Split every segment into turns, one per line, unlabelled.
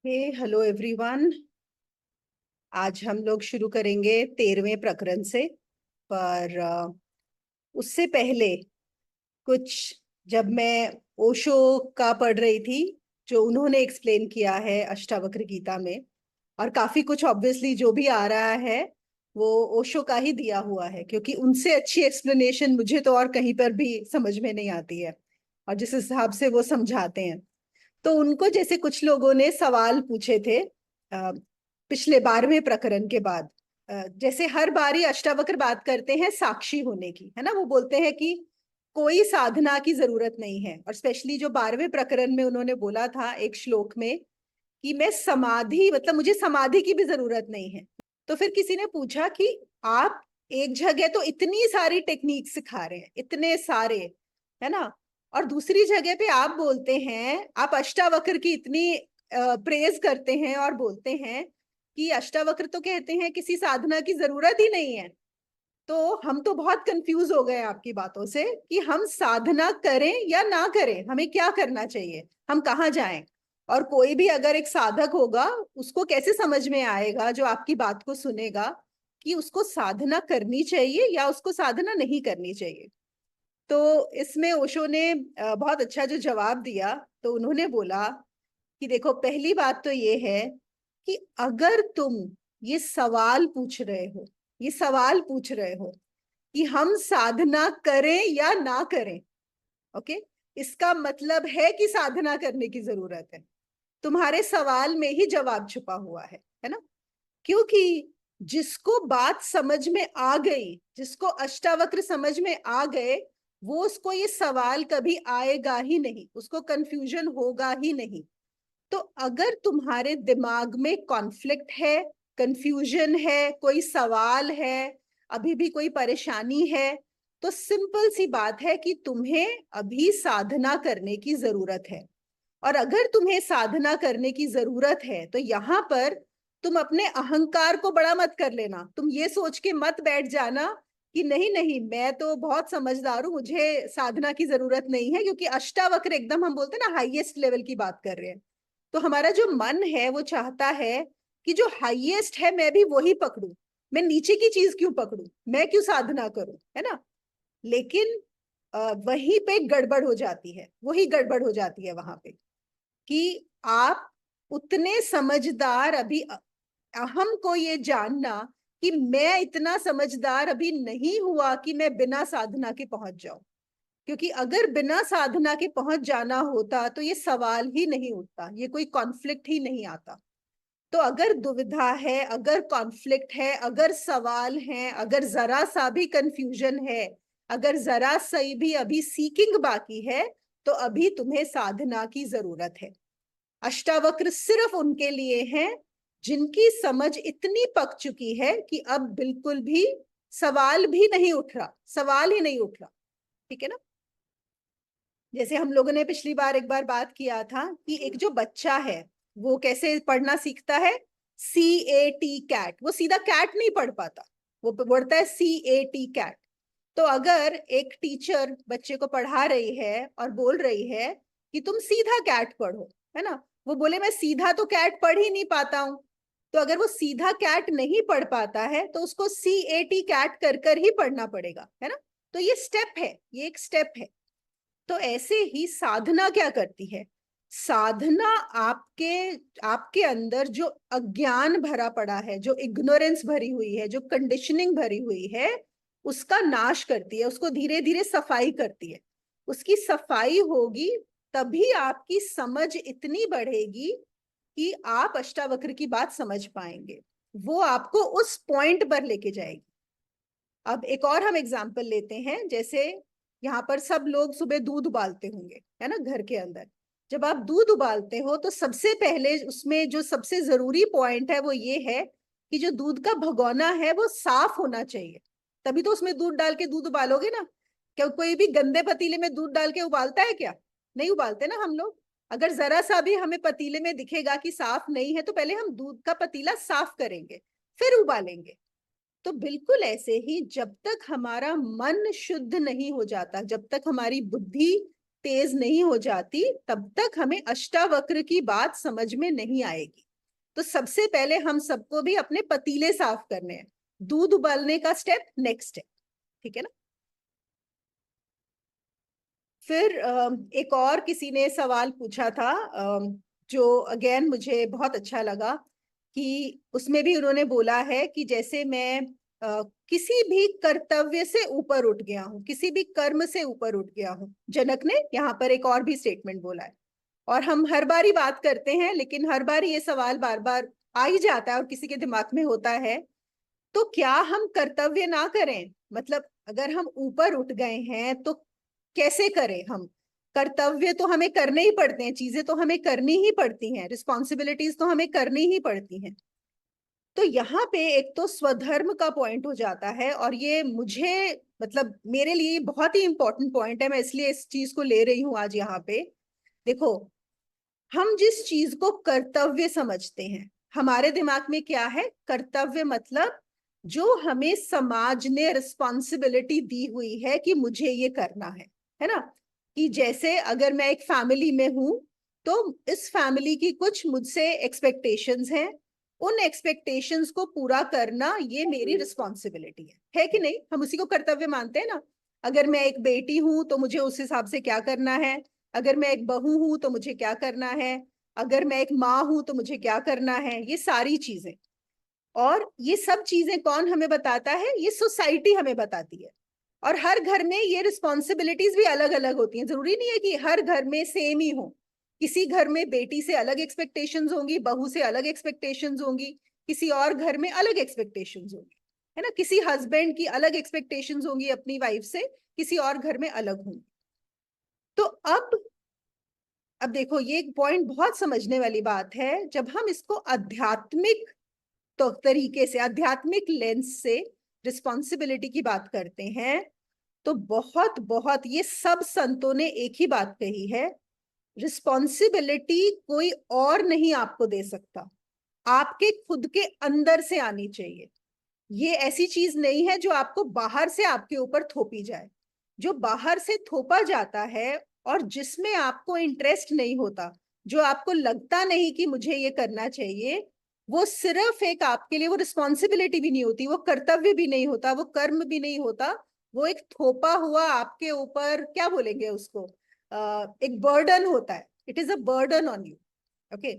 Hello everyone. आज हम लोग शुरू करेंगे 13वें प्रकरण से। पर उससे पहले कुछ, जब मैं ओशो का पढ़ रही थी, जो उन्होंने एक्सप्लेन किया है अष्टावक्र गीता में, और काफी कुछ ऑब्वियसली जो भी आ रहा है वो ओशो का ही दिया हुआ है, क्योंकि उनसे अच्छी एक्सप्लेनेशन मुझे तो और कहीं पर भी समझ में नहीं आती है। और जिस हिसाब से वो समझाते हैं, तो उनको जैसे कुछ लोगों ने सवाल पूछे थे पिछले 12वें प्रकरण के बाद। जैसे हर बारी अष्टावक्र बात करते हैं साक्षी होने की, है ना। वो बोलते हैं कि कोई साधना की जरूरत नहीं है, और स्पेशली जो 12वें प्रकरण में उन्होंने बोला था एक श्लोक में कि मैं समाधि, मतलब मुझे समाधि की भी जरूरत नहीं है। तो फिर किसी ने पूछा कि आप एक जगह तो इतनी सारी टेक्निक सिखा रहे हैं, इतने सारे, है ना, और दूसरी जगह पे आप बोलते हैं, आप अष्टावक्र की इतनी प्रेज करते हैं और बोलते हैं कि अष्टावक्र तो कहते हैं किसी साधना की जरूरत ही नहीं है। तो हम तो बहुत कंफ्यूज हो गए आपकी बातों से कि हम साधना करें या ना करें, हमें क्या करना चाहिए, हम कहाँ जाएं। और कोई भी अगर एक साधक होगा, उसको कैसे समझ में आएगा जो आपकी बात को सुनेगा कि उसको साधना करनी चाहिए या उसको साधना नहीं करनी चाहिए। तो इसमें ओशो ने बहुत अच्छा जो जवाब दिया। तो उन्होंने बोला कि देखो, पहली बात तो ये है कि अगर तुम ये सवाल पूछ रहे हो, ये सवाल पूछ रहे हो कि हम साधना करें या ना करें, ओके, इसका मतलब है कि साधना करने की जरूरत है। तुम्हारे सवाल में ही जवाब छुपा हुआ है ना। क्योंकि जिसको बात समझ में आ गई, जिसको अष्टावक्र समझ में आ गए, वो उसको ये सवाल कभी आएगा ही नहीं, उसको कंफ्यूजन होगा ही नहीं। तो अगर तुम्हारे दिमाग में कॉन्फ्लिक्ट है, कंफ्यूजन है, कोई सवाल है, अभी भी कोई परेशानी है, तो सिंपल सी बात है कि तुम्हें अभी साधना करने की जरूरत है। और अगर तुम्हें साधना करने की जरूरत है तो यहां पर तुम अपने अहंकार को बड़ा मत कर लेना। तुम ये सोच के मत बैठ जाना कि नहीं नहीं, मैं तो बहुत समझदार हूं, मुझे साधना की जरूरत नहीं है, क्योंकि अष्टावक्र एकदम, हम बोलते हैं ना, हाईएस्ट लेवल की बात कर रहे हैं। तो हमारा जो मन है वो चाहता है कि जो हाईएस्ट है मैं भी वही पकड़ूं, मैं नीचे की चीज क्यों पकड़ूं, मैं क्यों साधना करूं, है ना। लेकिन वहीं पे गड़बड़ हो जाती है, वही गड़बड़ हो जाती है वहां पे कि आप उतने समझदार अभी, हमको ये जानना कि मैं इतना समझदार अभी नहीं हुआ कि मैं बिना साधना के पहुंच जाऊं। क्योंकि अगर बिना साधना के पहुंच जाना होता तो ये सवाल ही नहीं उठता, ये कोई कॉन्फ्लिक्ट ही नहीं आता। तो अगर दुविधा है, अगर कॉन्फ्लिक्ट है, अगर सवाल है, अगर जरा सा भी कंफ्यूजन है, अगर जरा सी भी अभी सीकिंग बाकी है, तो अभी तुम्हें साधना की जरूरत है। अष्टावक्र सिर्फ उनके लिए हैं जिनकी समझ इतनी पक चुकी है कि अब बिल्कुल भी सवाल भी नहीं उठ रहा, सवाल ही नहीं उठ रहा। ठीक है ना। जैसे हम लोगों ने पिछली बार एक बार बात किया था कि एक जो बच्चा है वो कैसे पढ़ना सीखता है, CAT कैट, वो सीधा कैट नहीं पढ़ पाता, वो पढ़ता है CAT कैट। तो अगर एक टीचर बच्चे को पढ़ा रही है और बोल रही है कि तुम सीधा कैट पढ़ो, है ना, वो बोले मैं सीधा तो कैट पढ़ ही नहीं पाता हूं। तो अगर वो सीधा कैट नहीं पढ़ पाता है तो उसको CAT कैट कर ही पढ़ना पड़ेगा, है ना। तो ये स्टेप है, ये एक स्टेप है। तो ऐसे ही साधना क्या करती है, साधना आपके आपके अंदर जो अज्ञान भरा पड़ा है, जो इग्नोरेंस भरी हुई है, जो कंडीशनिंग भरी हुई है, उसका नाश करती है, उसको धीरे धीरे सफाई करती है। उसकी सफाई होगी तभी आपकी समझ इतनी बढ़ेगी कि आप अष्टावक्र की बात समझ पाएंगे। वो आपको उस पॉइंट पर लेके जाएगी। अब एक और हम एग्जाम्पल लेते हैं। जैसे यहाँ पर सब लोग सुबह दूध उबालते होंगे, है ना, घर के अंदर। जब आप दूध उबालते हो तो सबसे पहले उसमें जो सबसे जरूरी पॉइंट है वो ये है कि जो दूध का भगोना है वो साफ होना चाहिए, तभी तो उसमें दूध डाल के दूध उबालोगे ना। क्या कोई भी गंदे पतीले में दूध डाल के उबालता है क्या? नहीं उबालते ना हम लोग। अगर जरा सा भी हमें पतीले में दिखेगा कि साफ नहीं है तो पहले हम दूध का पतीला साफ करेंगे, फिर उबालेंगे। तो बिल्कुल ऐसे ही जब तक हमारा मन शुद्ध नहीं हो जाता, जब तक हमारी बुद्धि तेज नहीं हो जाती तब तक हमें अष्टावक्र की बात समझ में नहीं आएगी। तो सबसे पहले हम सबको भी अपने पतीले साफ करने हैं। दूध उबालने का स्टेप नेक्स्ट है, ठीक है ना। फिर एक और किसी ने सवाल पूछा था, जो अगेन मुझे बहुत अच्छा लगा, कि उसमें भी उन्होंने बोला है कि जैसे मैं किसी भी कर्तव्य से ऊपर उठ गया हूं, किसी भी कर्म से ऊपर उठ गया हूं। जनक ने यहाँ पर एक और भी स्टेटमेंट बोला है, और हम हर बार ही बात करते हैं, लेकिन हर बार ये सवाल बार बार आ ही जाता है और किसी के दिमाग में होता है, तो क्या हम कर्तव्य ना करें? मतलब अगर हम ऊपर उठ गए हैं तो कैसे करें हम? कर्तव्य तो हमें करने ही पड़ते हैं, चीजें तो हमें करनी ही पड़ती हैं, रिस्पॉन्सिबिलिटीज तो हमें करनी ही पड़ती हैं। तो यहाँ पे एक तो स्वधर्म का पॉइंट हो जाता है, और ये मुझे मतलब मेरे लिए बहुत ही इंपॉर्टेंट पॉइंट है, मैं इसलिए इस चीज को ले रही हूँ आज यहाँ पे। देखो, हम जिस चीज को कर्तव्य समझते हैं, हमारे दिमाग में क्या है? कर्तव्य मतलब जो हमें समाज ने रिस्पॉन्सिबिलिटी दी हुई है कि मुझे ये करना है ना। कि जैसे अगर मैं एक फैमिली में हूं, तो इस फैमिली की कुछ मुझसे एक्सपेक्टेशंस हैं, उन एक्सपेक्टेशंस को पूरा करना ये मेरी रिस्पॉन्सिबिलिटी है कि नहीं? हम उसी को कर्तव्य मानते हैं ना। अगर मैं एक बेटी हूं तो मुझे उस हिसाब से क्या करना है, अगर मैं एक बहू हूं तो मुझे क्या करना है, अगर मैं एक माँ हूं तो मुझे क्या करना है, ये सारी चीजें। और ये सब चीजें कौन हमें बताता है? ये सोसाइटी हमें बताती है। और हर घर में ये रिस्पॉन्सिबिलिटीज भी अलग अलग होती हैं, जरूरी नहीं है कि हर घर में सेम ही हो। किसी घर में बेटी से अलग एक्सपेक्टेशंस होंगी, बहू से अलग एक्सपेक्टेशंस होंगी, किसी और घर में अलग एक्सपेक्टेशंस होंगी, है ना। किसी हस्बैंड की अलग एक्सपेक्टेशंस होंगी अपनी वाइफ से, किसी और घर में अलग होंगी। तो अब देखो, ये एक पॉइंट बहुत समझने वाली बात है। जब हम इसको आध्यात्मिक तो तरीके से, आध्यात्मिक लेंस से रिस्पॉन्सिबिलिटी की बात करते हैं, तो बहुत बहुत ये सब संतों ने एक ही बात कही है, रिस्पॉन्सिबिलिटी कोई और नहीं आपको दे सकता, आपके खुद के अंदर से आनी चाहिए। ये ऐसी चीज नहीं है जो आपको बाहर से आपके ऊपर थोपी जाए। जो बाहर से थोपा जाता है और जिसमें आपको इंटरेस्ट नहीं होता, जो आपको लगता नहीं कि मुझे ये करना चाहिए, वो सिर्फ एक आपके लिए वो रिस्पॉन्सिबिलिटी भी नहीं होती, वो कर्तव्य भी नहीं होता, वो कर्म भी नहीं होता। वो एक थोपा हुआ आपके ऊपर, क्या बोलेंगे उसको, एक बर्डन होता है। It is a burden on you. Okay.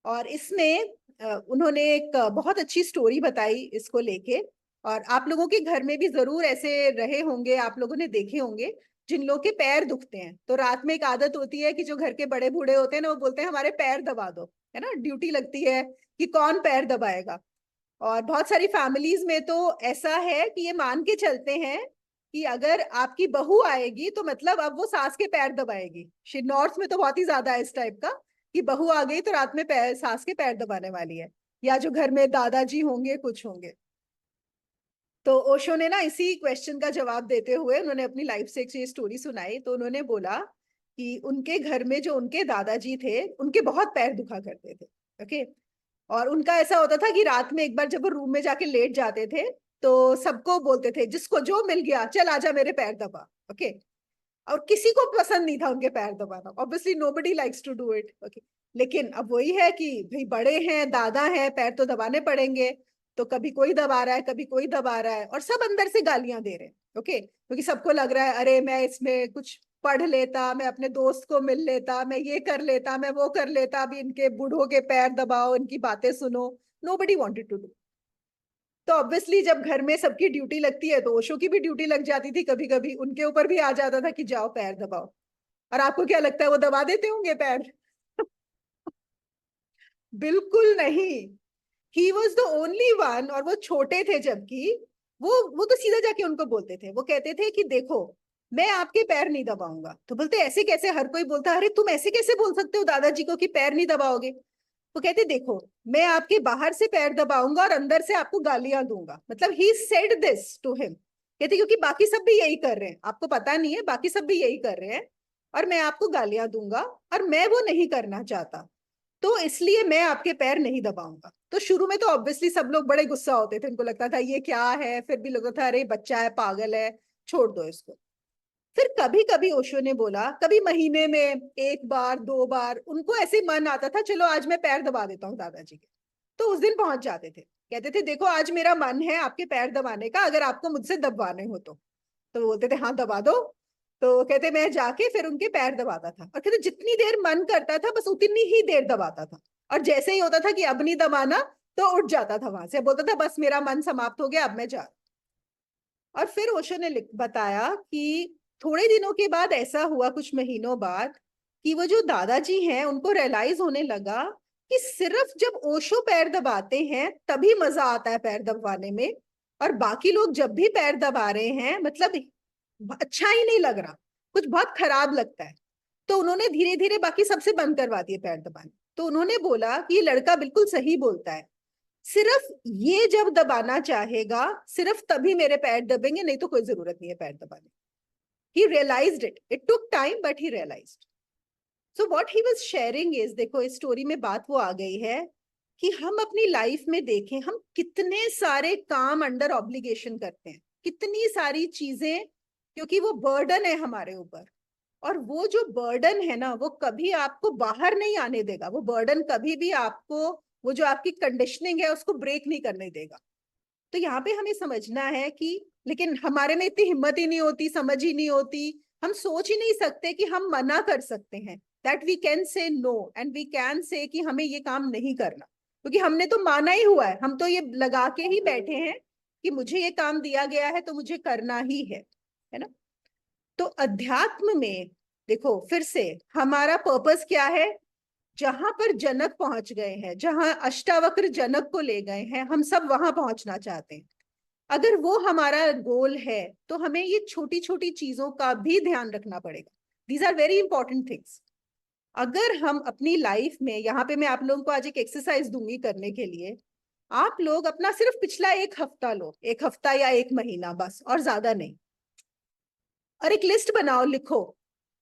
और इसमें उन्होंने एक बहुत अच्छी स्टोरी बताई इसको लेके। और आप लोगों के घर में भी जरूर ऐसे रहे होंगे, आप लोगों ने देखे होंगे, जिन लोगों के पैर दुखते हैं तो रात में एक आदत होती है कि जो घर के बड़े बूढ़े होते हैं ना, वो बोलते हैं हमारे पैर दबा दो, है ना। ड्यूटी लगती है कि कौन पैर दबाएगा। और बहुत सारी फैमिलीज में तो ऐसा है कि ये मान के चलते हैं कि अगर आपकी बहू आएगी तो मतलब अब वो सास के पैर दबाएगी। नॉर्थ में तो बहुत ही ज्यादा है इस टाइप का, कि बहू आ गई तो रात में सास के पैर दबाने वाली है, या जो घर में दादाजी होंगे कुछ होंगे। तो ओशो ने ना इसी क्वेश्चन का जवाब देते हुए उन्होंने अपनी लाइफ से एक स्टोरी सुनाई। तो उन्होंने बोला कि उनके घर में जो उनके दादाजी थे, उनके बहुत पैर दुखा करते थे। ओके। और उनका ऐसा होता था कि रात में एक बार जब वो रूम में जाके लेट जाते थे, तो सबको बोलते थे जिसको जो मिल गया चल आजा मेरे पैर दबा। ओके। और किसी को पसंद नहीं था उनके पैर दबाना, obviously nobody likes to do it. Okay. लेकिन अब वही है कि भाई बड़े हैं, दादा हैं, पैर तो दबाने पड़ेंगे। तो कभी कोई दबा रहा है, कभी कोई दबा रहा है, और सब अंदर से गालियां दे रहे हैं। ओके, क्योंकि सबको लग रहा है अरे मैं इसमें कुछ पढ़ लेता, मैं अपने दोस्त को मिल लेता, मैं ये कर लेता, मैं वो कर लेता, अभी इनके बूढ़ों के पैर दबाओ, इनकी बातें सुनो। Nobody wanted to do. तो ऑब्वियसली जब घर में सबकी ड्यूटी लगती है, तो ओशो की भी ड्यूटी लग जाती थी, कभी कभी उनके ऊपर भी आ जाता था कि जाओ पैर दबाओ। और आपको क्या लगता है वो दबा देते होंगे पैर? बिल्कुल नहीं। He was the only one, और वो छोटे थे जबकि, वो तो सीधा जाके उनको बोलते थे, वो कहते थे कि देखो मैं आपके पैर नहीं दबाऊंगा। तो बोलते ऐसे कैसे? हर कोई बोलता अरे तुम ऐसे कैसे बोल सकते हो दादाजी को कि पैर नहीं दबाओगे? वो कहते देखो मैं आपके बाहर से पैर दबाऊंगा और अंदर से आपको गालियां दूंगा। मतलब he said this to him. कहते क्योंकि बाकी सब भी यही कर रहे हैं, आपको पता नहीं है, बाकी सब भी यही कर रहे हैं, और मैं आपको गालियां दूंगा, और मैं वो नहीं करना चाहता, तो इसलिए मैं आपके पैर नहीं दबाऊंगा। तो शुरू में तो ऑब्वियसली सब लोग बड़े गुस्सा होते थे, उनको लगता था ये क्या है, फिर भी लगता था अरे बच्चा है, पागल है, छोड़ दो इसको। फिर कभी कभी ओशो ने बोला, कभी महीने में एक बार दो बार उनको ऐसे मन आता था, चलो आज मैं पैर दबा देता हूँ दादाजी के। तो उस दिन पहुंच जाते थे, कहते थे देखो आज मेरा मन है आपके पैर दबाने का, अगर आपको मुझसे दबवाने हो तो बोलते थे हाँ दबा दो। तो कहते मैं जाके फिर उनके पैर दबाता था, और कहते जितनी देर मन करता था बस उतनी ही देर दबाता था, और जैसे ही होता था कि अब नहीं दबाना तो उठ जाता था वहां से, बोलता था बस मेरा मन समाप्त हो गया, अब मैं जा। और फिर ओशो ने बताया कि थोड़े दिनों के बाद ऐसा हुआ, कुछ महीनों बाद, कि वो जो दादाजी हैं उनको रियलाइज होने लगा कि सिर्फ जब ओशो पैर दबाते हैं तभी मजा आता है पैर दबाने में, और बाकी लोग जब भी पैर दबा रहे हैं मतलब अच्छा ही नहीं लग रहा, कुछ बहुत खराब लगता है। तो उन्होंने धीरे धीरे बाकी सबसे बंद करवा दिए पैर दबाने। तो उन्होंने बोला कि ये लड़का बिल्कुल सही बोलता है, सिर्फ ये जब दबाना चाहेगा सिर्फ तभी मेरे पैर दबेंगे, नहीं तो कोई जरूरत नहीं है पैर दबाने। he realized it took time but he realized। so what he was sharing is, देखो इस स्टोरी में बात वो आ गई है कि हम अपनी लाइफ में देखें हम कितने सारे काम अंडर ऑब्लिगेशन करते हैं, कितनी सारी चीजें, क्योंकि वो बर्डन है हमारे ऊपर, और वो जो बर्डन है ना वो कभी आपको बाहर नहीं आने देगा, वो बर्डन कभी भी आपको, वो जो आपकी कंडीशनिंग है उसको ब्रेक नहीं करने देगा। तो यहाँ पे हमें समझना है कि, लेकिन हमारे में इतनी हिम्मत ही नहीं होती, समझ ही नहीं होती, हम सोच ही नहीं सकते कि हम मना कर सकते हैं, that we can say no and we can say कि हमें ये काम नहीं करना, क्योंकि हमने तो माना ही हुआ है, हम तो ये लगा के ही बैठे हैं कि मुझे ये काम दिया गया है तो मुझे करना ही है ना। तो अध्यात्म में देखो फिर से हमारा पर्पस क्या है, जहां पर जनक पहुंच गए हैं, जहां अष्टावक्र जनक को ले गए हैं, हम सब वहां पहुंचना चाहते हैं। अगर वो हमारा गोल है तो हमें ये छोटी छोटी चीजों का भी ध्यान रखना पड़ेगा। These are very important things. अगर हम अपनी लाइफ में, यहाँ पे मैं आप लोगों को आज एक एक्सरसाइज दूंगी करने के लिए, आप लोग अपना सिर्फ पिछला एक हफ्ता लो, एक हफ्ता या एक महीना बस, और ज्यादा नहीं, और एक लिस्ट बनाओ, लिखो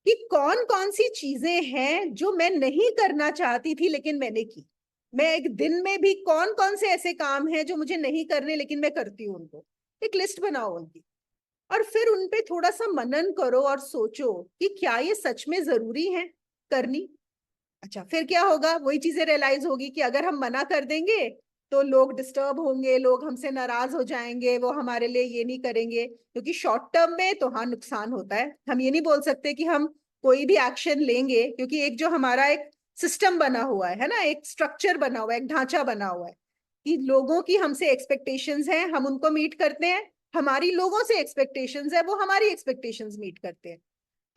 कि कौन कौन सी चीजें हैं जो मैं नहीं करना चाहती थी लेकिन मैंने की। मैं एक दिन में भी कौन कौन से ऐसे काम हैं जो मुझे नहीं करने लेकिन मैं करती हूँ उनको, एक लिस्ट बनाओ उनकी, और फिर उन पे थोड़ा सा मनन करो और सोचो कि क्या ये सच में जरूरी है करनी। अच्छा फिर क्या होगा, वही चीजें रियलाइज होगी कि अगर हम मना कर देंगे तो लोग डिस्टर्ब होंगे, लोग हमसे नाराज हो जाएंगे, वो हमारे लिए ये नहीं करेंगे, क्योंकि शॉर्ट टर्म में तो हाँ नुकसान होता है। हम ये नहीं बोल सकते कि हम कोई भी एक्शन लेंगे, क्योंकि एक जो हमारा एक सिस्टम बना हुआ है ना, एक स्ट्रक्चर बना हुआ है, एक ढांचा बना हुआ है कि लोगों की हमसे एक्सपेक्टेशंस हैं, हम उनको मीट करते हैं, हमारी लोगों से एक्सपेक्टेशंस है, वो हमारी एक्सपेक्टेशंस मीट करते हैं।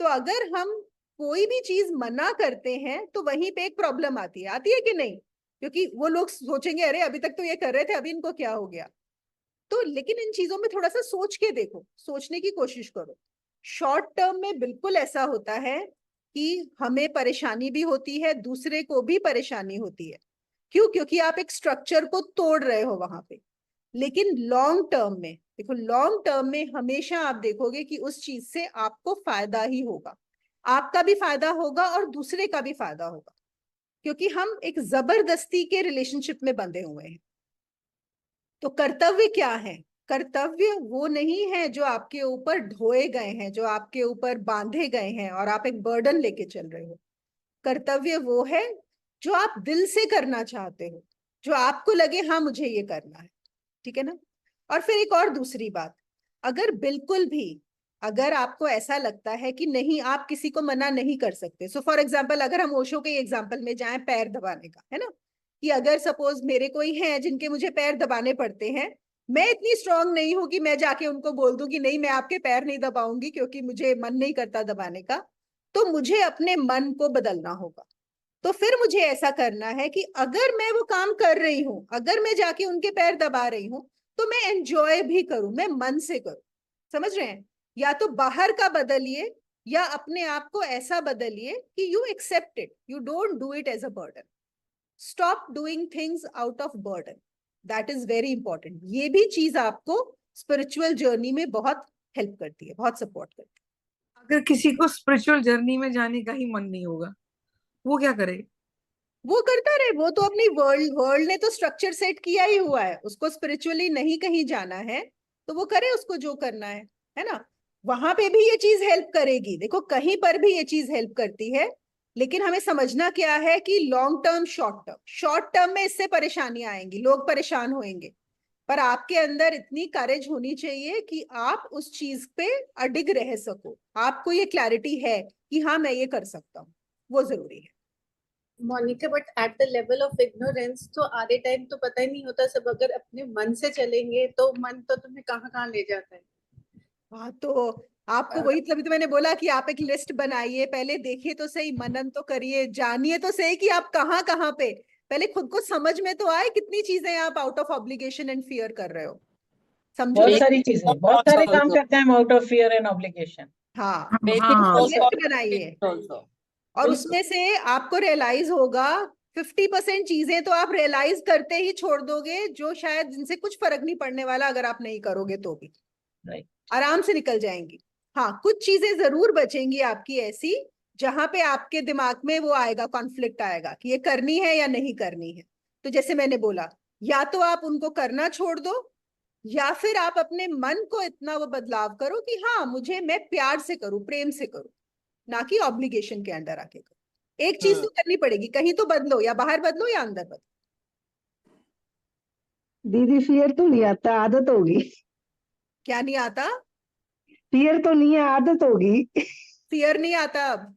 तो अगर हम कोई भी चीज मना करते हैं तो वहीं पे एक प्रॉब्लम आती है कि नहीं, क्योंकि वो लोग सोचेंगे अरे अभी तक तो ये कर रहे थे, अभी इनको क्या हो गया। तो लेकिन इन चीजों में थोड़ा सा सोच के देखो, सोचने की कोशिश करो। शॉर्ट टर्म में बिल्कुल ऐसा होता है कि हमें परेशानी भी होती है, दूसरे को भी परेशानी होती है, क्यों, क्योंकि आप एक स्ट्रक्चर को तोड़ रहे हो वहां पे। लेकिन लॉन्ग टर्म में देखो, लॉन्ग टर्म में हमेशा आप देखोगे कि उस चीज से आपको फायदा ही होगा, आपका भी फायदा होगा और दूसरे का भी फायदा होगा, क्योंकि हम एक जबरदस्ती के रिलेशनशिप में बंधे हुए हैं। तो कर्तव्य क्या है, कर्तव्य वो नहीं है जो आपके ऊपर ढोए गए हैं, जो आपके ऊपर बांधे गए हैं और आप एक बर्डन लेके चल रहे हो। कर्तव्य वो है जो आप दिल से करना चाहते हो, जो आपको लगे हाँ मुझे ये करना है, ठीक है ना। और फिर एक और दूसरी बात, अगर बिल्कुल भी, अगर आपको ऐसा लगता है कि नहीं आप किसी को मना नहीं कर सकते, सो फॉर एग्जाम्पल अगर हम ओशो के एग्जाम्पल में जाएं पैर दबाने का, है ना, कि अगर सपोज मेरे कोई हैं जिनके मुझे पैर दबाने पड़ते हैं, मैं इतनी स्ट्रांग नहीं हूं कि मैं जाके उनको बोल दूं कि नहीं मैं आपके पैर नहीं दबाऊंगी क्योंकि मुझे मन नहीं करता दबाने का, तो मुझे अपने मन को बदलना होगा। तो फिर मुझे ऐसा करना है कि अगर मैं वो काम कर रही हूं, अगर मैं जाके उनके पैर दबा रही हूं, तो मैं एंजॉय भी करूं, मैं मन से करूं। समझ रहे हैं, या तो बाहर का बदलिए या अपने आप को ऐसा बदलिए कि you accept it, you don't do it as a burden. Stop doing things out of burden, that is very important. ये भी चीज आपको स्पिरिचुअल जर्नी में बहुत हेल्प करती है, बहुत सपोर्ट करती
अगर किसी को स्पिरिचुअल जर्नी में जाने का ही मन नहीं होगा, वो क्या करे?
है। वो करता रहे, वो तो अपनी वर्ल्ड वर्ल्ड ने तो स्ट्रक्चर सेट किया ही हुआ है, उसको स्पिरिचुअली नहीं कहीं जाना है तो वो करे उसको जो करना है ना। वहां पे भी ये चीज हेल्प करेगी, देखो कहीं पर भी ये चीज हेल्प करती है, लेकिन हमें समझना क्या है कि लॉन्ग टर्म, शॉर्ट टर्म में इससे परेशानियां आएंगी, लोग परेशान होंगे, पर आपके अंदर इतनी करेज होनी चाहिए कि आप उस चीज पे अडिग रह सको, आपको ये क्लैरिटी है कि हाँ मैं ये कर सकता हूँ, वो जरूरी है।
Monica, but at the level of ignorance तो आधे टाइम तो पता ही नहीं होता। सब अगर अपने मन से चलेंगे तो मन तो तुम्हें कहाँ कहाँ ले जाता है।
हाँ तो आपको वही, तभी तो मैंने बोला कि आप एक लिस्ट बनाइए, पहले देखिए तो सही, मनन तो करिए, जानिए तो सही कि आप कहाँ कहाँ पे, पहले खुद को समझ में तो आए कितनी चीजें आप out of obligation and fear कर रहे हो, समझो
बहुत
तो।
सारी चीजें, बहुत सारे काम करते हैं out of fear and obligation.
हाँ,
हाँ
लिस्ट बनाइए, और उसमें से आपको रियलाइज होगा 50% चीजें तो आप रियलाइज करते ही छोड़ दोगे, जो शायद जिनसे कुछ फर्क नहीं पड़ने वाला, अगर आप नहीं करोगे तो भी
राइट।
आराम से निकल जाएंगी। हाँ, कुछ चीजें जरूर बचेंगी आपकी ऐसी, जहां पे आपके दिमाग में वो आएगा, कॉन्फ्लिक्ट आएगा कि ये करनी है या नहीं करनी है। तो जैसे मैंने बोला, या तो आप उनको करना छोड़ दो, या फिर आप अपने मन को इतना वो बदलाव करो कि हाँ मुझे, मैं प्यार से करूं, प्रेम से करूं, ना कि ऑब्लिगेशन के अंडर आके करो। एक चीज तो करनी पड़ेगी, कहीं तो बदलो, या बाहर बदलो या अंदर बदलो।
दीदी फियर तो नहीं आता, आदत होगी।
क्या नहीं आता?
फियर तो नहीं है, आदत होगी।
फियर नहीं आता अब?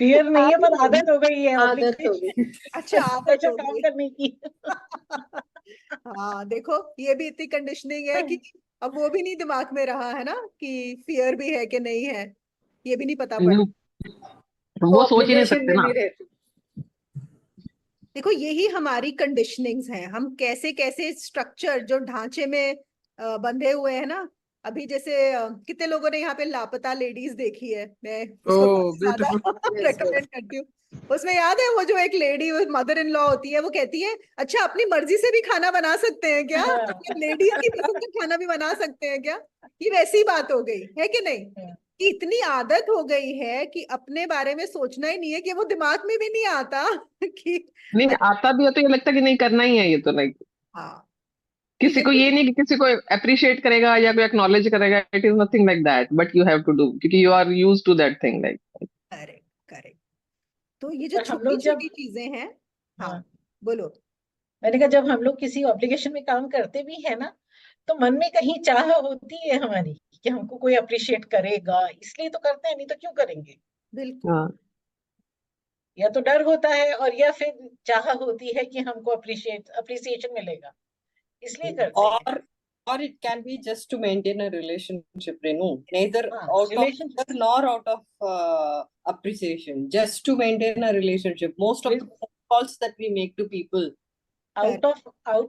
फियर नहीं है, पर
आदत होगी।
आदत हो गई है
आदत हो गई।
अच्छा, आदत
ऐसा
हो
काम
गई।
करने की।
हाँ देखो, ये भी इतनी कंडीशनिंग है कि अब वो भी नहीं दिमाग में रहा है ना कि फियर भी है कि नहीं है, ये भी नहीं पता पड़।
वो सोच ही नहीं
ऑब्लिगेशन
सकते
में
ना।
भी रहती।
देखो यही हमारी कंडीशनिंग्स हैं, हम कैसे कैसे स्ट्रक्चर जो ढांचे में बंधे हुए हैं ना। अभी जैसे कितने लोगों ने यहाँ पे लापता लेडीज देखी है, मैं उसको
ओह
बहुत ज्यादा
ब्यूटीफुल।
Yes,
रेकमेंड करती हूँ। उसमें याद है वो जो एक लेडी मदर इन लॉ होती है, वो कहती है अच्छा अपनी मर्जी से भी खाना बना सकते हैं क्या, मतलब लेडीज की पसंद का खाना भी बना सकते हैं क्या। ये वैसी बात हो गई है कि नहीं, कि इतनी आदत हो गई है कि अपने बारे में सोचना ही नहीं है, कि वो दिमाग में भी नहीं आता कि
नहीं आता भी है तो ये लगता है कि नहीं करना ही है ये, तो लाइक
हाँ। तो
किसी को
यही,
ये नहीं कि किसी को अप्रिशिएट करेगा या कोई एक्नॉलेज करेगा, it is nothing like that, but you have to do क्योंकि you are use to that thing like.
Correct correct. तो ये जो
पर हम
छोटी
लोग जब,
छोटी चीजें हैं। हाँ,
हाँ,
बोलो।
मैंने कहा जब हम लोग किसी ऑब्लिगेशन में काम करते भी है ना, तो मन में कहीं चाह होती है हमारी कि हमको कोई अप्रिशिएट करेगा, इसलिए तो करते हैं, नहीं तो क्यों करेंगे।
बिल्कुल।
हाँ
या तो डर होता है, और या फिर चाह होती है कि हमको अप्रिसिएशन मिलेगा, इसलिए करते हैं।
or it can be just to maintain a relationship, Renu. Neither
हाँ,
out of
relationship.
fear nor out of appreciation. Just to maintain a relationship. Most of the phone calls that we make to people,
out of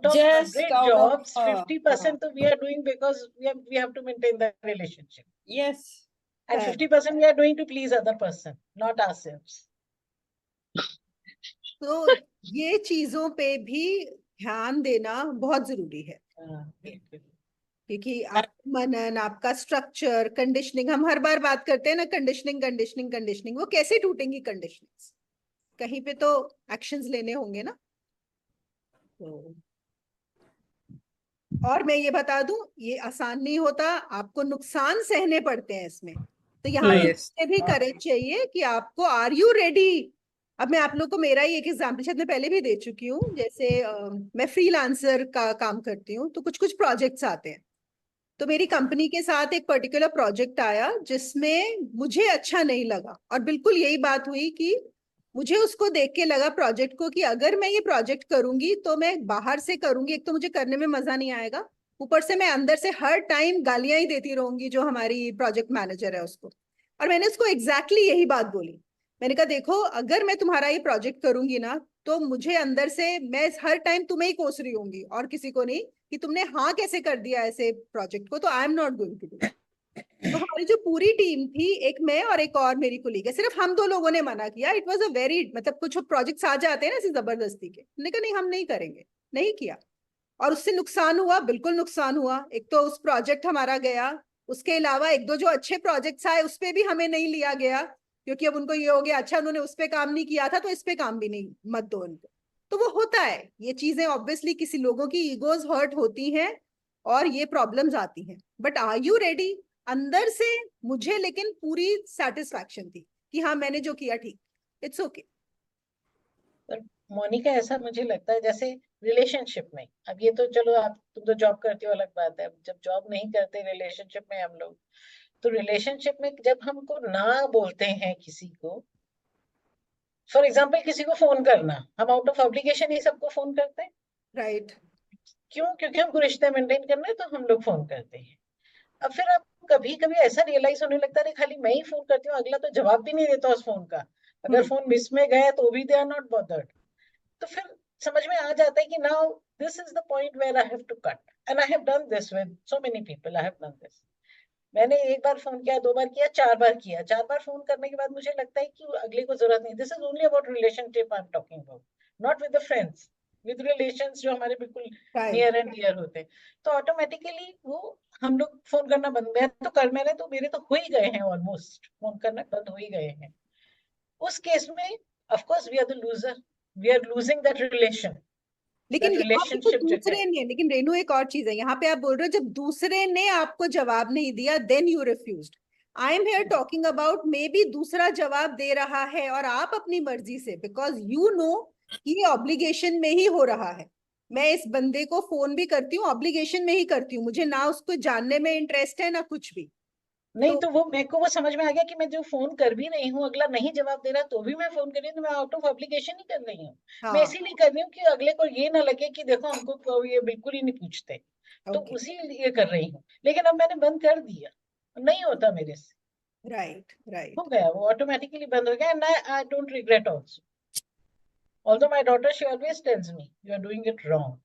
just
100
out of
jobs 50% तो we are doing because we have to maintain the relationship,
yes.
And 50% we are doing to please other person, not ourselves.
तो ये चीजों पे भी ध्यान देना बहुत जरूरी है, क्योंकि आप मनन, आपका स्ट्रक्चर, कंडीशनिंग, हम हर बार बात करते हैं ना, कंडीशनिंग कंडीशनिंग कंडीशनिंग, वो कैसे टूटेंगी कंडीशनिंग्स, कहीं पे तो एक्शंस लेने होंगे ना। तो और मैं ये बता दूं, ये आसान नहीं होता, आपको नुकसान सहने पड़ते हैं इसमें, तो यहाँ पे
यस।
भी करेज चाहिए कि आपको, आर यू रेडी। अब मैं आप लोग को मेरा ही एक एग्जाम्पल शायद मैं पहले भी दे चुकी हूँ, जैसे मैं फ्रीलांसर का काम करती हूँ, तो कुछ कुछ प्रोजेक्ट्स आते हैं। तो मेरी कंपनी के साथ एक पर्टिकुलर प्रोजेक्ट आया जिसमें मुझे अच्छा नहीं लगा, और बिल्कुल यही बात हुई कि मुझे उसको देख के लगा प्रोजेक्ट को कि अगर मैं ये प्रोजेक्ट करूंगी तो मैं बाहर से करूंगी, एक तो मुझे करने में मजा नहीं आएगा, ऊपर से मैं अंदर से हर टाइम गालियां ही देती रहूंगी जो हमारी प्रोजेक्ट मैनेजर है उसको। और मैंने उसको एग्जैक्टली यही बात बोली, मैंने कहा देखो अगर मैं तुम्हारा ये प्रोजेक्ट करूंगी ना, तो मुझे अंदर से, मैं हर टाइम तुम्हें ही कोस रही होंगी और किसी को नहीं, कि तुमने हाँ कैसे कर दिया ऐसे प्रोजेक्ट को, तो I am not going to do. तो हमारी जो पूरी टीम थी, एक मैं और एक और मेरी कुलीग है, सिर्फ हम दो लोगों ने मना किया। इट वाज अ वेरी, मतलब कुछ प्रोजेक्ट्स आ जाते हैं ना ऐसे जबरदस्ती के, हमने कहा नहीं हम नहीं करेंगे, नहीं किया। और उससे नुकसान हुआ, बिल्कुल नुकसान हुआ, एक तो उस प्रोजेक्ट हमारा गया, उसके अलावा एक दो जो अच्छे प्रोजेक्ट्स आए उस पे भी हमें नहीं लिया गया, क्योंकि अब उनको ये हो गया अच्छा उन्होंने उस पे काम नहीं किया था तो इस पे काम भी नहीं, मत दो उनको। तो वो होता है, ये चीजें ऑब्वियसली किसी लोगों की ईगोज हर्ट होती हैं और ये प्रॉब्लम्स आती हैं, बट आर यू रेडी अंदर से मुझे लेकिन पूरी सेटिस्फैक्शन थी कि हाँ मैंने जो किया ठीक, इट्स ओके।
मोनिका, ऐसा मुझे लगता है जैसे रिलेशनशिप में, अब ये तो चलो आप तुम तो जॉब करते हो अलग बात है, अब जब जॉब नहीं करते रिलेशनशिप में हम लोग, तो रिलेशनशिप में जब हमको ना बोलते हैं किसी को, फॉर एग्जाम्पल किसी को फोन करना, हम आउट ऑफ ऑब्लिगेशन ही सबको फोन करते हैं।
राइट।
क्यों? क्योंकि हमको रिश्ते मेंटेन करना है तो हम लोग फोन करते हैं। अब फिर आप कभी कभी ऐसा रियलाइज होने लगता है खाली मैं ही फोन करती हूँ, अगला तो जवाब भी नहीं देता उस फोन का, अगर फोन मिस में गया तो भी दे आर नॉट बॉदर्ड। तो फिर समझ में आ जाता है कि now this is the point where I have to cut, and I have done this with so many people, I have done this. मैंने एक बार फोन किया, 2 बार किया, 4 बार किया, 4 बार फोन करने के बाद मुझे लगता है कि अगले को जरूरत नहीं, this is only about relationship I am talking about, not with the friends, with relations जो हमारे बिल्कुल
राइट।
नियर एंड डियर होते हैं। तो ऑटोमेटिकली वो हम लोग फोन करना बंद, मैं तो कर मैंने तो मेरे तो हो ही गए हैं, ऑलमोस्ट फोन करना बंद हो ही गए हैं। उस केस में of course we are the loser, we are losing that relation,
लेकिन
दैट
यहाँ पे तो
रिलेशनशिप जो है।
दूसरे ने, लेकिन रेनू एक और चीज है, यहाँ पे आप बोल रहे हो जब दूसरे ने आपको जवाब नहीं दिया then you refused. I am here talking about maybe दूसरा जवाब दे रहा है और आप अपनी मर्जी से, बिकॉज यू नो ये ऑब्लिगेशन में ही हो रहा है। मैं इस बंदे को फोन भी करती हूँ ऑब्लिगेशन में ही करती हूँ, मुझे ना उसको जानने में इंटरेस्ट है ना कुछ भी।
नहीं तो वो मेरे को वो समझ में आ गया कि मैं जो फोन कर भी रही हूँ, अगला नहीं जवाब दे रहा तो भी मैं फोन कर रही हूँ, तो मैं आउट ऑफ ऑब्लिगेशन ही कर रही हूँ। मैं
हाँ।
इसीलिए कर रही हूँ कि अगले को ये ना लगे कि देखो हमको तो ये बिल्कुल ही नहीं पूछते, तो
ओके।
उसी लिए कर रही हूँ। लेकिन अब मैंने बंद कर दिया, नहीं होता मेरे से,
राइट राइट।
हो गया वो ऑटोमेटिकली बंद हो गया, and I don't regret also, although my daughter she always tells me you are doing it wrong.